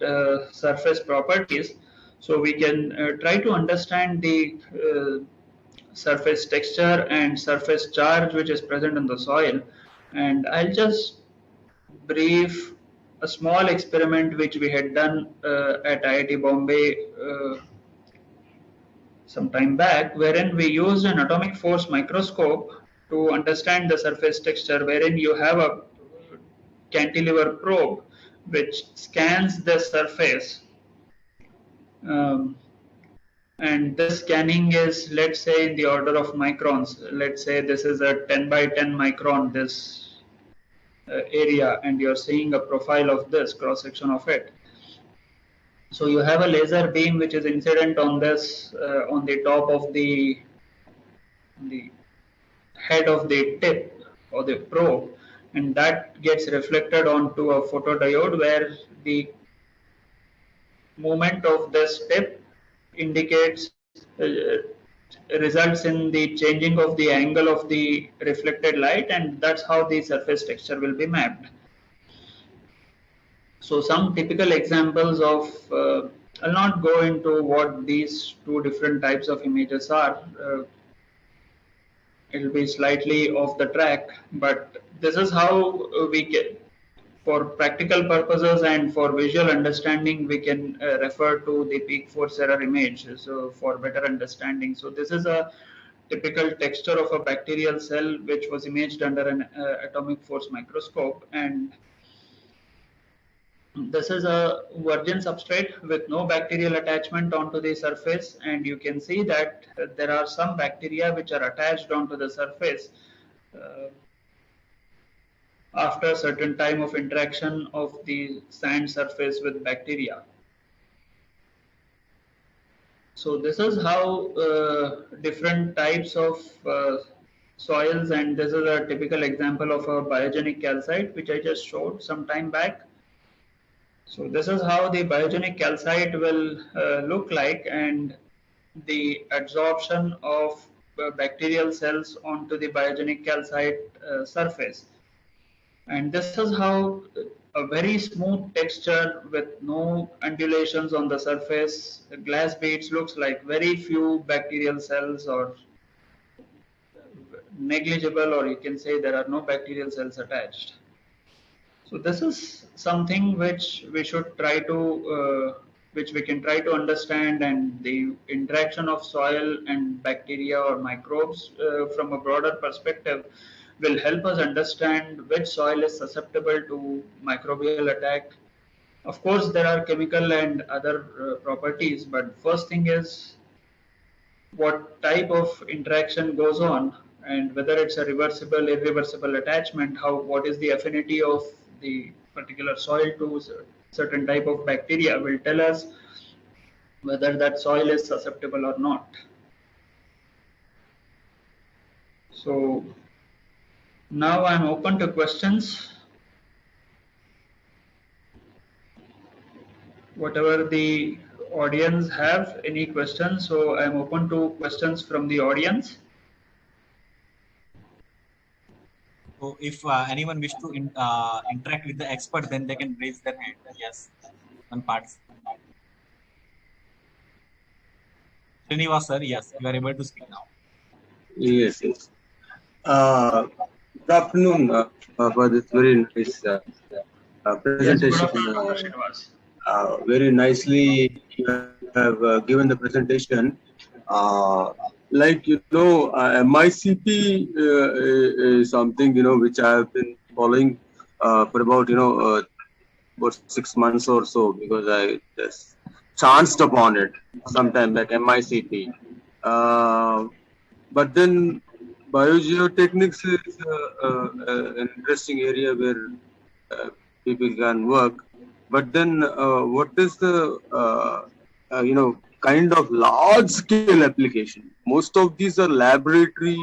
surface properties, so we can try to understand the surface texture and surface charge which is present in the soil. And I'll just brief a small experiment which we had done at IIT Bombay some time back, wherein we used an atomic force microscope to understand the surface texture, wherein you have a cantilever probe which scans the surface. Um, and this scanning is, let's say, in the order of microns. Let's say this is a 10 by 10 micron, this area, and you're seeing a profile of this cross section of it. So you have a laser beam which is incident on this, on the top of the head of the tip or the probe, and that gets reflected onto a photodiode where the movement of this tip indicates results in the changing of the angle of the reflected light, and that's how the surface texture will be mapped. So some typical examples of I'll not go into what these two different types of images are. It'll be slightly off the track, but this is how we can, for practical purposes and for visual understanding, we can refer to the peak force error image. So for better understanding, so this is a typical texture of a bacterial cell which was imaged under an atomic force microscope, and this is a virgin substrate with no bacterial attachment onto the surface, and you can see that there are some bacteria which are attached onto the surface after a certain time of interaction of the sand surface with bacteria. So this is how different types of soils, and this is a typical example of a biogenic calcite which I just showed some time back. So this is how the biogenic calcite will look like, and the adsorption of bacterial cells onto the biogenic calcite surface. And this is how a very smooth texture with no undulations on the surface, the glass beads looks like, very few bacterial cells or negligible, or you can say there are no bacterial cells attached. So this is something which we should try to, which we can try to understand, and the interaction of soil and bacteria or microbes from a broader perspective will help us understand which soil is susceptible to microbial attack. Of course, there are chemical and other properties, but first thing is what type of interaction goes on, and whether it's a reversible, irreversible attachment, what is the affinity of the particular soil to certain type of bacteria will tell us whether that soil is susceptible or not. So now I'm open to questions. Whatever the audience have any questions, so I'm open to questions from the audience. So if anyone wish to interact with the expert, then they can raise their hand. Yes, one part. Srinivas sir, yes, you are able to speak now. Yes, yes. Good afternoon for this very nice presentation. Yes, good afternoon, Srinivas. Very nicely you have given the presentation. Like MICP is something which I have been following for about about 6 months or so, because I just chanced upon it sometime like MICP. But then biogeotechnics is an interesting area where people can work. But then what is the kind of large scale application? Most of these are laboratory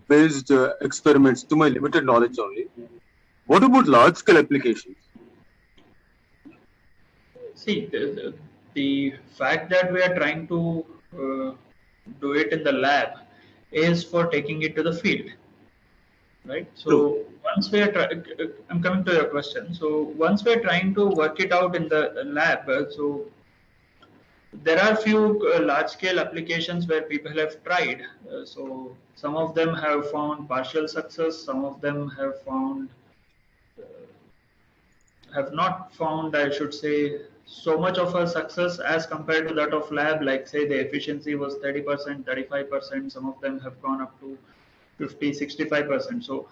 based experiments, to my limited knowledge only. What about large scale applications? See, the fact that we are trying to do it in the lab is for taking it to the field, right? So once we are I'm coming to your question. So once we are trying to work it out in the lab, so there are few large-scale applications where people have tried. So some of them have found partial success, some of them have not found, I should say, so much of a success as compared to that of lab. Like say the efficiency was 30%, 35%. Some of them have gone up to 50, 65%. So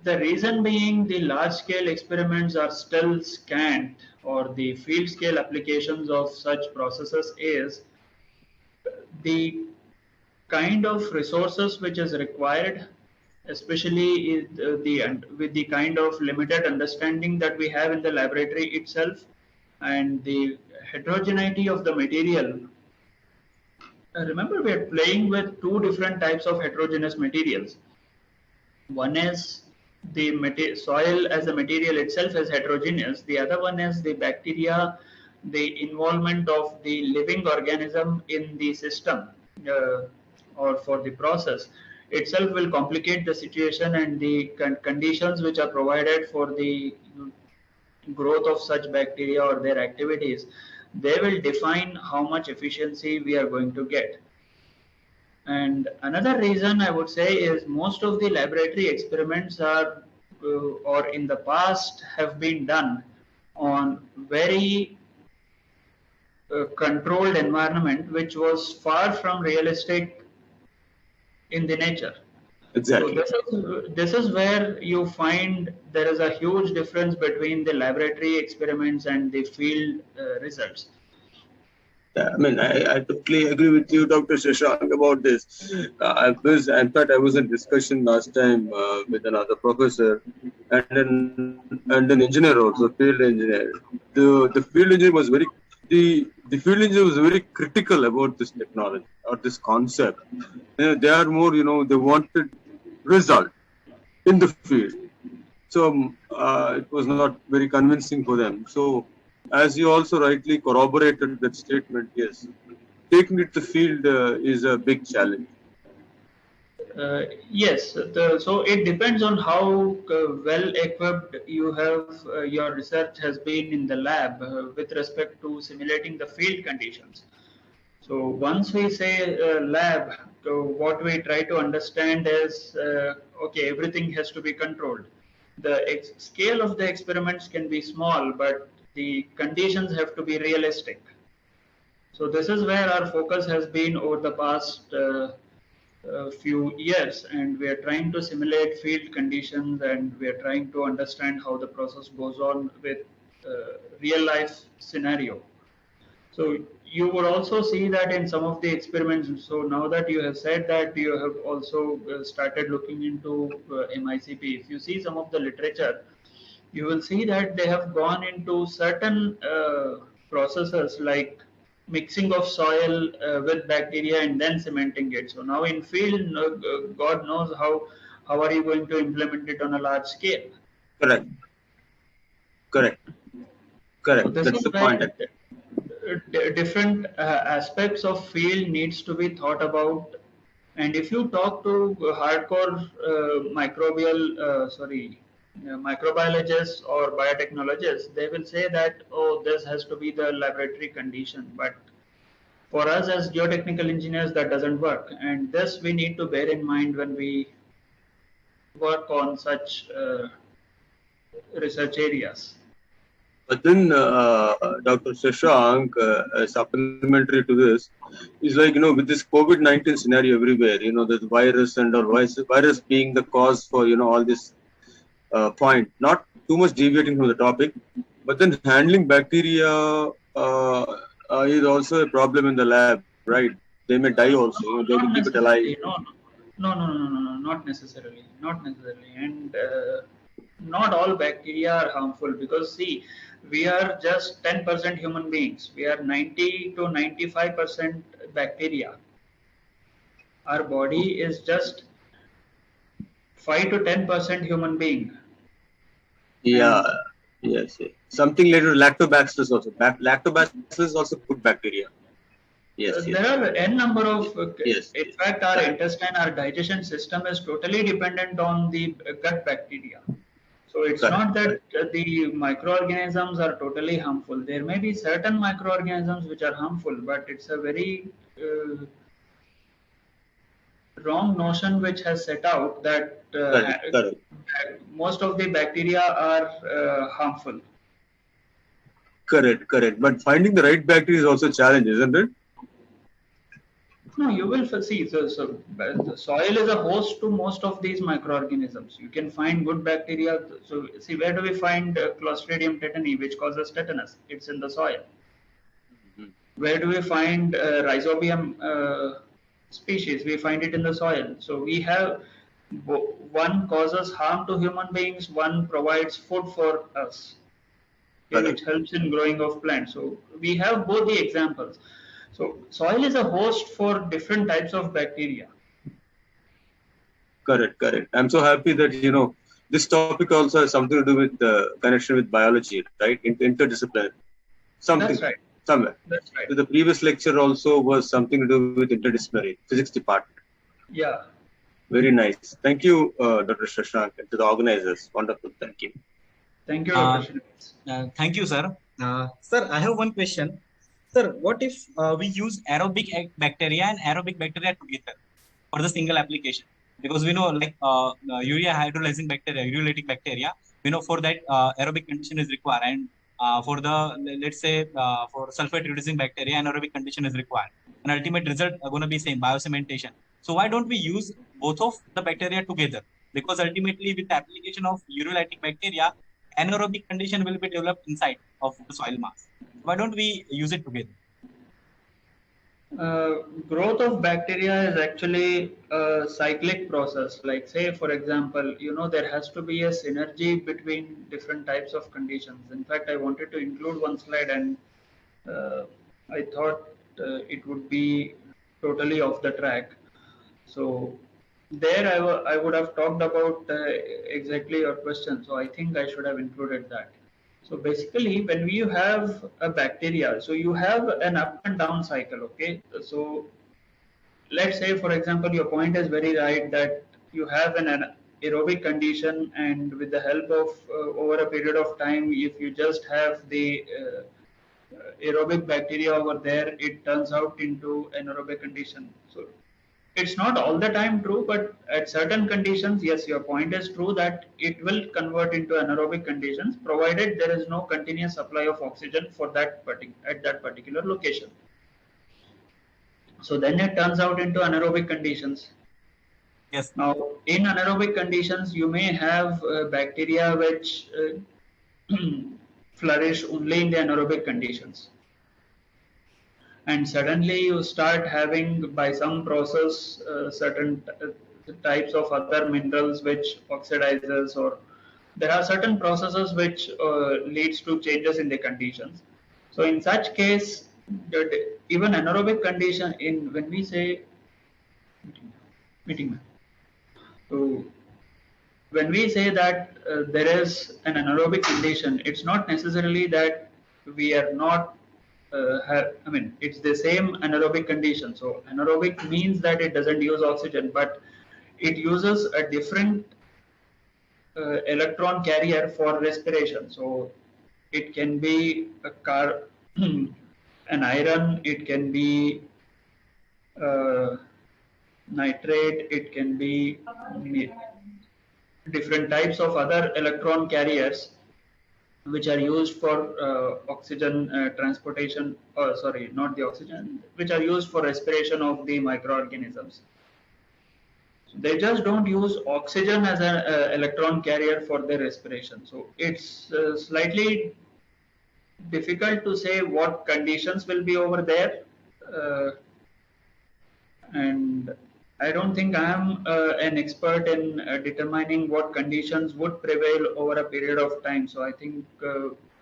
the reason being the large scale experiments are still scant, or the field scale applications of such processes is the kind of resources which is required, especially with the kind of limited understanding that we have in the laboratory itself, and the heterogeneity of the material. Remember, we are playing with two different types of heterogeneous materials. One is the soil as a material itself is heterogeneous. The other one is the bacteria, the involvement of the living organism in the system uh, or for the process itself will complicate the situation, and the conditions which are provided for the growth of such bacteria or their activities, they will define how much efficiency we are going to get. And another reason I would say is most of the laboratory experiments are, or in the past, have been done on very controlled environment, which was far from realistic in the nature. Exactly. So this is where you find there is a huge difference between the laboratory experiments and the field results. Yeah, I mean, I totally agree with you, Dr. Shashank, about this. In fact, I was in discussion last time with another professor and an engineer also, field engineer. The field engineer was the field engineer was very critical about this technology or this concept. They are more, they wanted result in the field. So it was not very convincing for them. So as you also rightly corroborated that statement, yes, taking it to the field is a big challenge. Yes, so it depends on how well equipped you have, your research has been in the lab with respect to simulating the field conditions. So once we say lab, what we try to understand is, okay, everything has to be controlled. The scale of the experiments can be small, but the conditions have to be realistic. So this is where our focus has been over the past few years, and we are trying to simulate field conditions, and we are trying to understand how the process goes on with real life scenario. So you would also see that in some of the experiments. So now that you have said that you have also started looking into MICP, if you see some of the literature, you will see that they have gone into certain processes like mixing of soil with bacteria and then cementing it. So now in field, God knows how are you going to implement it on a large scale. Correct. So this That's is the where point. different aspects of field needs to be thought about. And if you talk to hardcore microbiologists or biotechnologists, they will say that, oh, this has to be the laboratory condition. But for us as geotechnical engineers, that doesn't work. And this we need to bear in mind when we work on such research areas. But then, Dr. Shashank, supplementary to this, is like, with this COVID-19 scenario everywhere, the virus and or virus being the cause for, all this point, not too much deviating from the topic, but then handling bacteria is also a problem in the lab, right? They may die also, they will keep it alive. No, not necessarily. And not all bacteria are harmful, because see, we are just 10% human beings. We are 90 to 95% bacteria. Our body is just 5 to 10% human being. Yeah, yes. Something later, lactobacillus also. Lactobacillus is also good bacteria. Yes. There are n number of. Yes. In fact, our intestine, our digestion system is totally dependent on the gut bacteria. So it's Correct. not that the microorganisms are totally harmful. There may be certain microorganisms which are harmful, but it's a very wrong notion which has set out that Correct. Correct. most of the bacteria are harmful. Correct. Correct. But finding the right bacteria is also a challenge, isn't it? No, you will see. So the soil is a host to most of these microorganisms. You can find good bacteria. So see, where do we find Clostridium tetani, which causes tetanus? It's in the soil. Where do we find Rhizobium species? We find it in the soil. So we have one causes harm to human beings, one provides food for us, okay, which helps in growing of plants. So we have both the examples. So soil is a host for different types of bacteria. Correct. Correct. I'm so happy that this topic also has something to do with the connection with biology, right? Interdisciplinary. Something. That's right. Somewhere. That's right. So the previous lecture also was something to do with interdisciplinary physics department. Yeah. Very nice. Thank you, Dr. Shashank, and to the organizers. Wonderful. Thank you. Thank you, Dr. Thank you, sir. Sir, I have one question. Sir, what if we use aerobic bacteria and aerobic bacteria together for the single application? Because we know like urea hydrolyzing bacteria, urealytic bacteria, we know for that aerobic condition is required, and for the let's say for sulfate reducing bacteria, anaerobic condition is required, and ultimate result are going to be same, biocementation. So why don't we use both of the bacteria together? Because ultimately with the application of urealytic bacteria, anaerobic condition will be developed inside of the soil mass. Why don't we use it together? Growth of bacteria is actually a cyclic process. Like say, for example, there has to be a synergy between different types of conditions. In fact, I wanted to include one slide, and I thought it would be totally off the track. So there I would have talked about exactly your question. So I think I should have included that. So basically, when you have a bacteria, so you have an up and down cycle, okay? So let's say, for example, your point is very right that you have an aerobic condition, and with the help of over a period of time, if you just have the aerobic bacteria over there, it turns out into anaerobic condition. So it's not all the time true, but at certain conditions, yes, your point is true that it will convert into anaerobic conditions, provided there is no continuous supply of oxygen for that at that particular location. So then it turns out into anaerobic conditions. Yes. Now, in anaerobic conditions, you may have bacteria which flourish only in the anaerobic conditions. And suddenly you start having, by some process, certain types of other minerals which oxidizes, or there are certain processes which leads to changes in the conditions. So in such case, even anaerobic condition, when we say so when we say that there is an anaerobic condition, it's not necessarily that we are not it's the same anaerobic condition. So anaerobic means that it doesn't use oxygen, but it uses a different electron carrier for respiration. So it can be an iron, it can be nitrate, it can be different types of other electron carriers which are used for oxygen transportation, sorry, not the oxygen, which are used for respiration of the microorganisms. So they just don't use oxygen as an electron carrier for their respiration. So it's slightly difficult to say what conditions will be over there. And I don't think I am an expert in determining what conditions would prevail over a period of time. So I think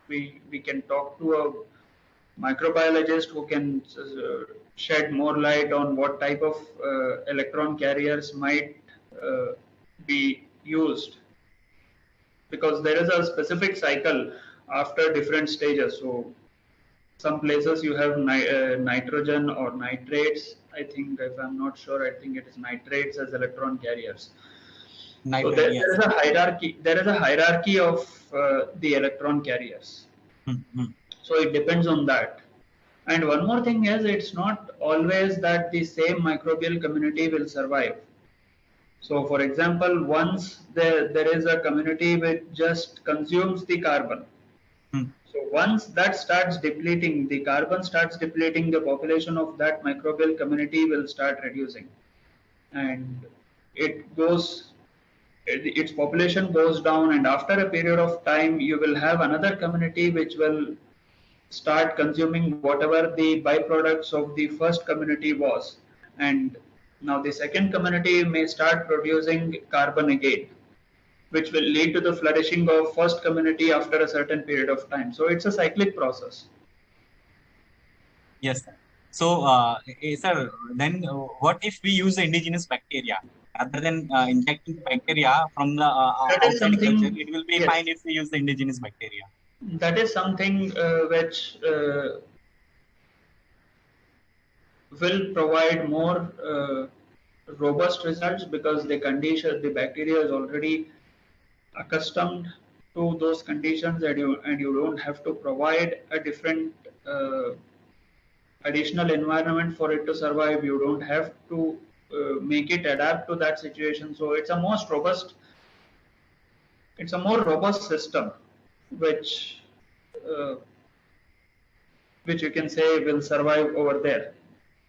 we can talk to a microbiologist who can shed more light on what type of electron carriers might be used, because there is a specific cycle after different stages. So some places you have nitrogen or nitrates. I think, if I'm not sure, I think it is nitrates as electron carriers. So Nitrate, there yes. is a hierarchy. There is a hierarchy of the electron carriers. So it depends on that. And one more thing is, it's not always that the same microbial community will survive. So for example, once there is a community which just consumes the carbon. So once that starts depleting, the carbon starts depleting, the population of that microbial community will start reducing. And it goes, its population goes down, and after a period of time, you will have another community which will start consuming whatever the byproducts of the first community was. And now the second community may start producing carbon again, which will lead to the flourishing of first community after a certain period of time. So it's a cyclic process. Yes, sir. So, sir, then what if we use the indigenous bacteria rather than injecting bacteria from the That is outside culture? something, It will be yes, fine if we use the indigenous bacteria. that is something which will provide more robust results, because the condition, the bacteria is already accustomed to those conditions, and you don't have to provide a different additional environment for it to survive. You don't have to make it adapt to that situation. So it's a more robust system, which uh, which you can say will survive over there.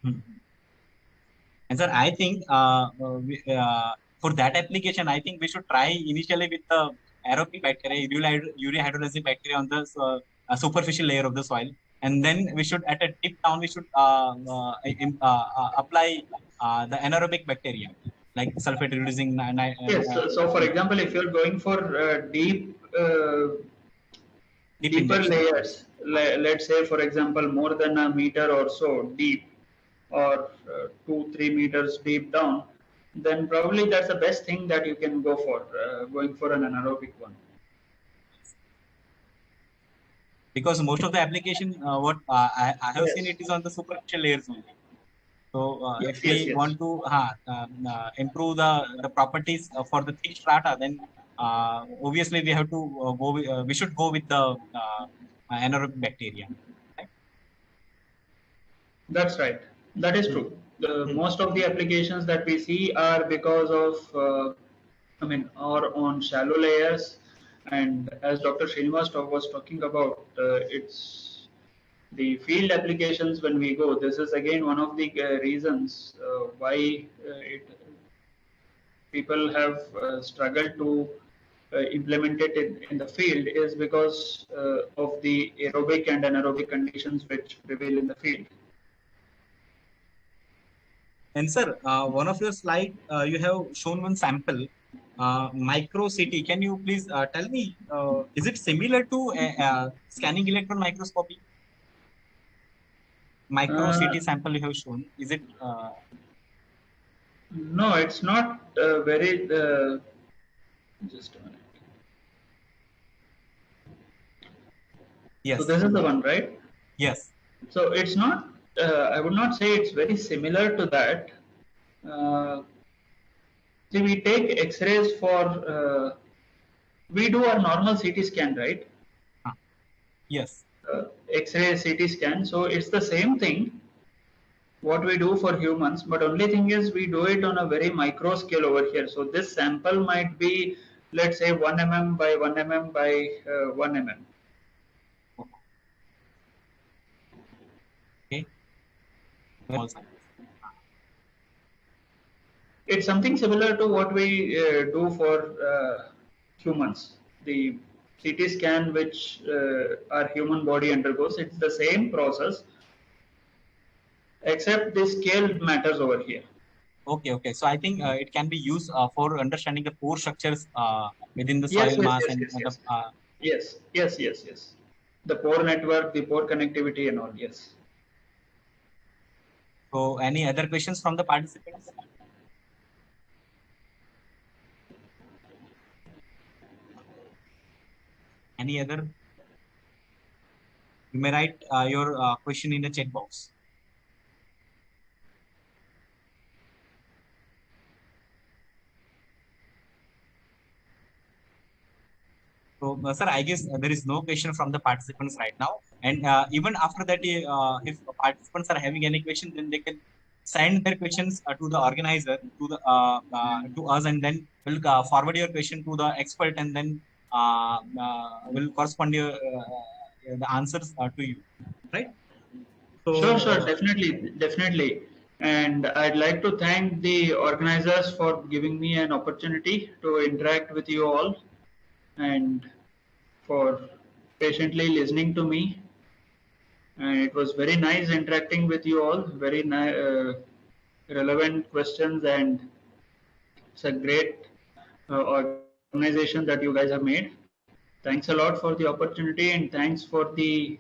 And sir, I think for that application, I think we should try initially with the aerobic bacteria, urea hydrolysis bacteria on the superficial layer of the soil, and then we should, at a deep down, we should apply the anaerobic bacteria like sulfate reducing. Yes. So for example, if you're going for deeper injection. layers, let's say for example more than a meter or so deep, or 2-3 meters deep down, then probably that's the best thing that you can go for, going for an anaerobic one. Because most of the application, what I have seen, it is on the superficial layers only. So if we want to improve the properties for the thick strata, then obviously we have to we should go with the anaerobic bacteria. Right? That's right. That is true. Most of the applications that we see are because of, or on shallow layers. And as Dr. Srinivas was talking about, it's the field applications when we go. This is again one of the reasons why people have struggled to implement it in the field, is because of the aerobic and anaerobic conditions which prevail in the field. And sir, one of your slide, you have shown one sample, micro CT. Can you please tell me, is it similar to scanning electron microscopy? Micro CT sample you have shown, is it? No, it's not very. Just a minute. Yes. So this is the one, right? Yes. So it's not. I would not say it's very similar to that. See, we take X-rays for. We do our normal CT scan, right? Yes. X-ray CT scan. So it's the same thing what we do for humans, but only thing is we do it on a very micro scale over here. So this sample might be, let's say, 1 mm by 1 mm by 1 mm. Okay. It's something similar to what we do for humans. The CT scan which our human body undergoes, it's the same process, except the scale matters over here. Okay, okay. So I think it can be used for understanding the pore structures within the soil mass yes, yes. The pore network, the pore connectivity and all, yes. So any other questions from the participants? Any other? You may write your question in the chat box. So, sir, I guess there is no question from the participants right now. And even after that, if participants are having any question, then they can send their questions to the organizer, to us, and then we'll forward your question to the expert, and then will correspond the answers to you, right? So, Sure, definitely. And I'd like to thank the organizers for giving me an opportunity to interact with you all and for patiently listening to me. And it was very nice interacting with you all, very relevant questions, and it's a great organization that you guys have made. Thanks a lot for the opportunity and thanks for the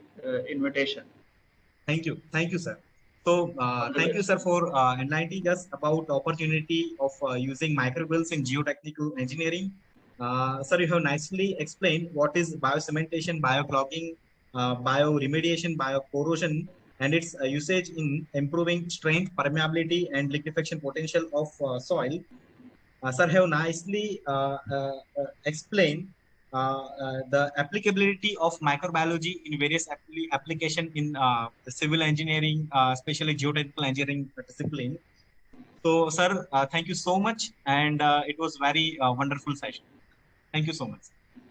invitation. Thank you, sir. So, thank you, sir, for enlightening us about the opportunity of using microbills in geotechnical engineering. Sir, you have nicely explained what is biocementation, bioclogging, bioremediation, biocorrosion, and its usage in improving strength, permeability, and liquefaction potential of soil. Sir have nicely explained the applicability of microbiology in various application in civil engineering, especially geotechnical engineering discipline. So, sir, thank you so much, and it was very wonderful session. Thank you so much.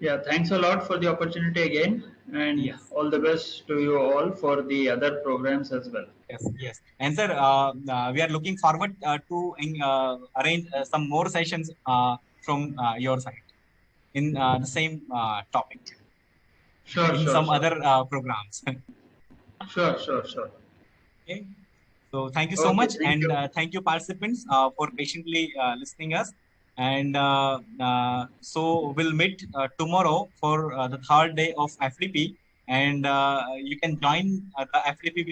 Yeah, thanks a lot for the opportunity again, and Yes. all the best to you all for the other programs as well. Yes. And sir, we are looking forward to arrange some more sessions from your side in the same topic. In some other programs. Sure. Okay. So thank you so much, and thank you participants for patiently listening us. And so we'll meet tomorrow for the third day of FDP, and you can join the FDP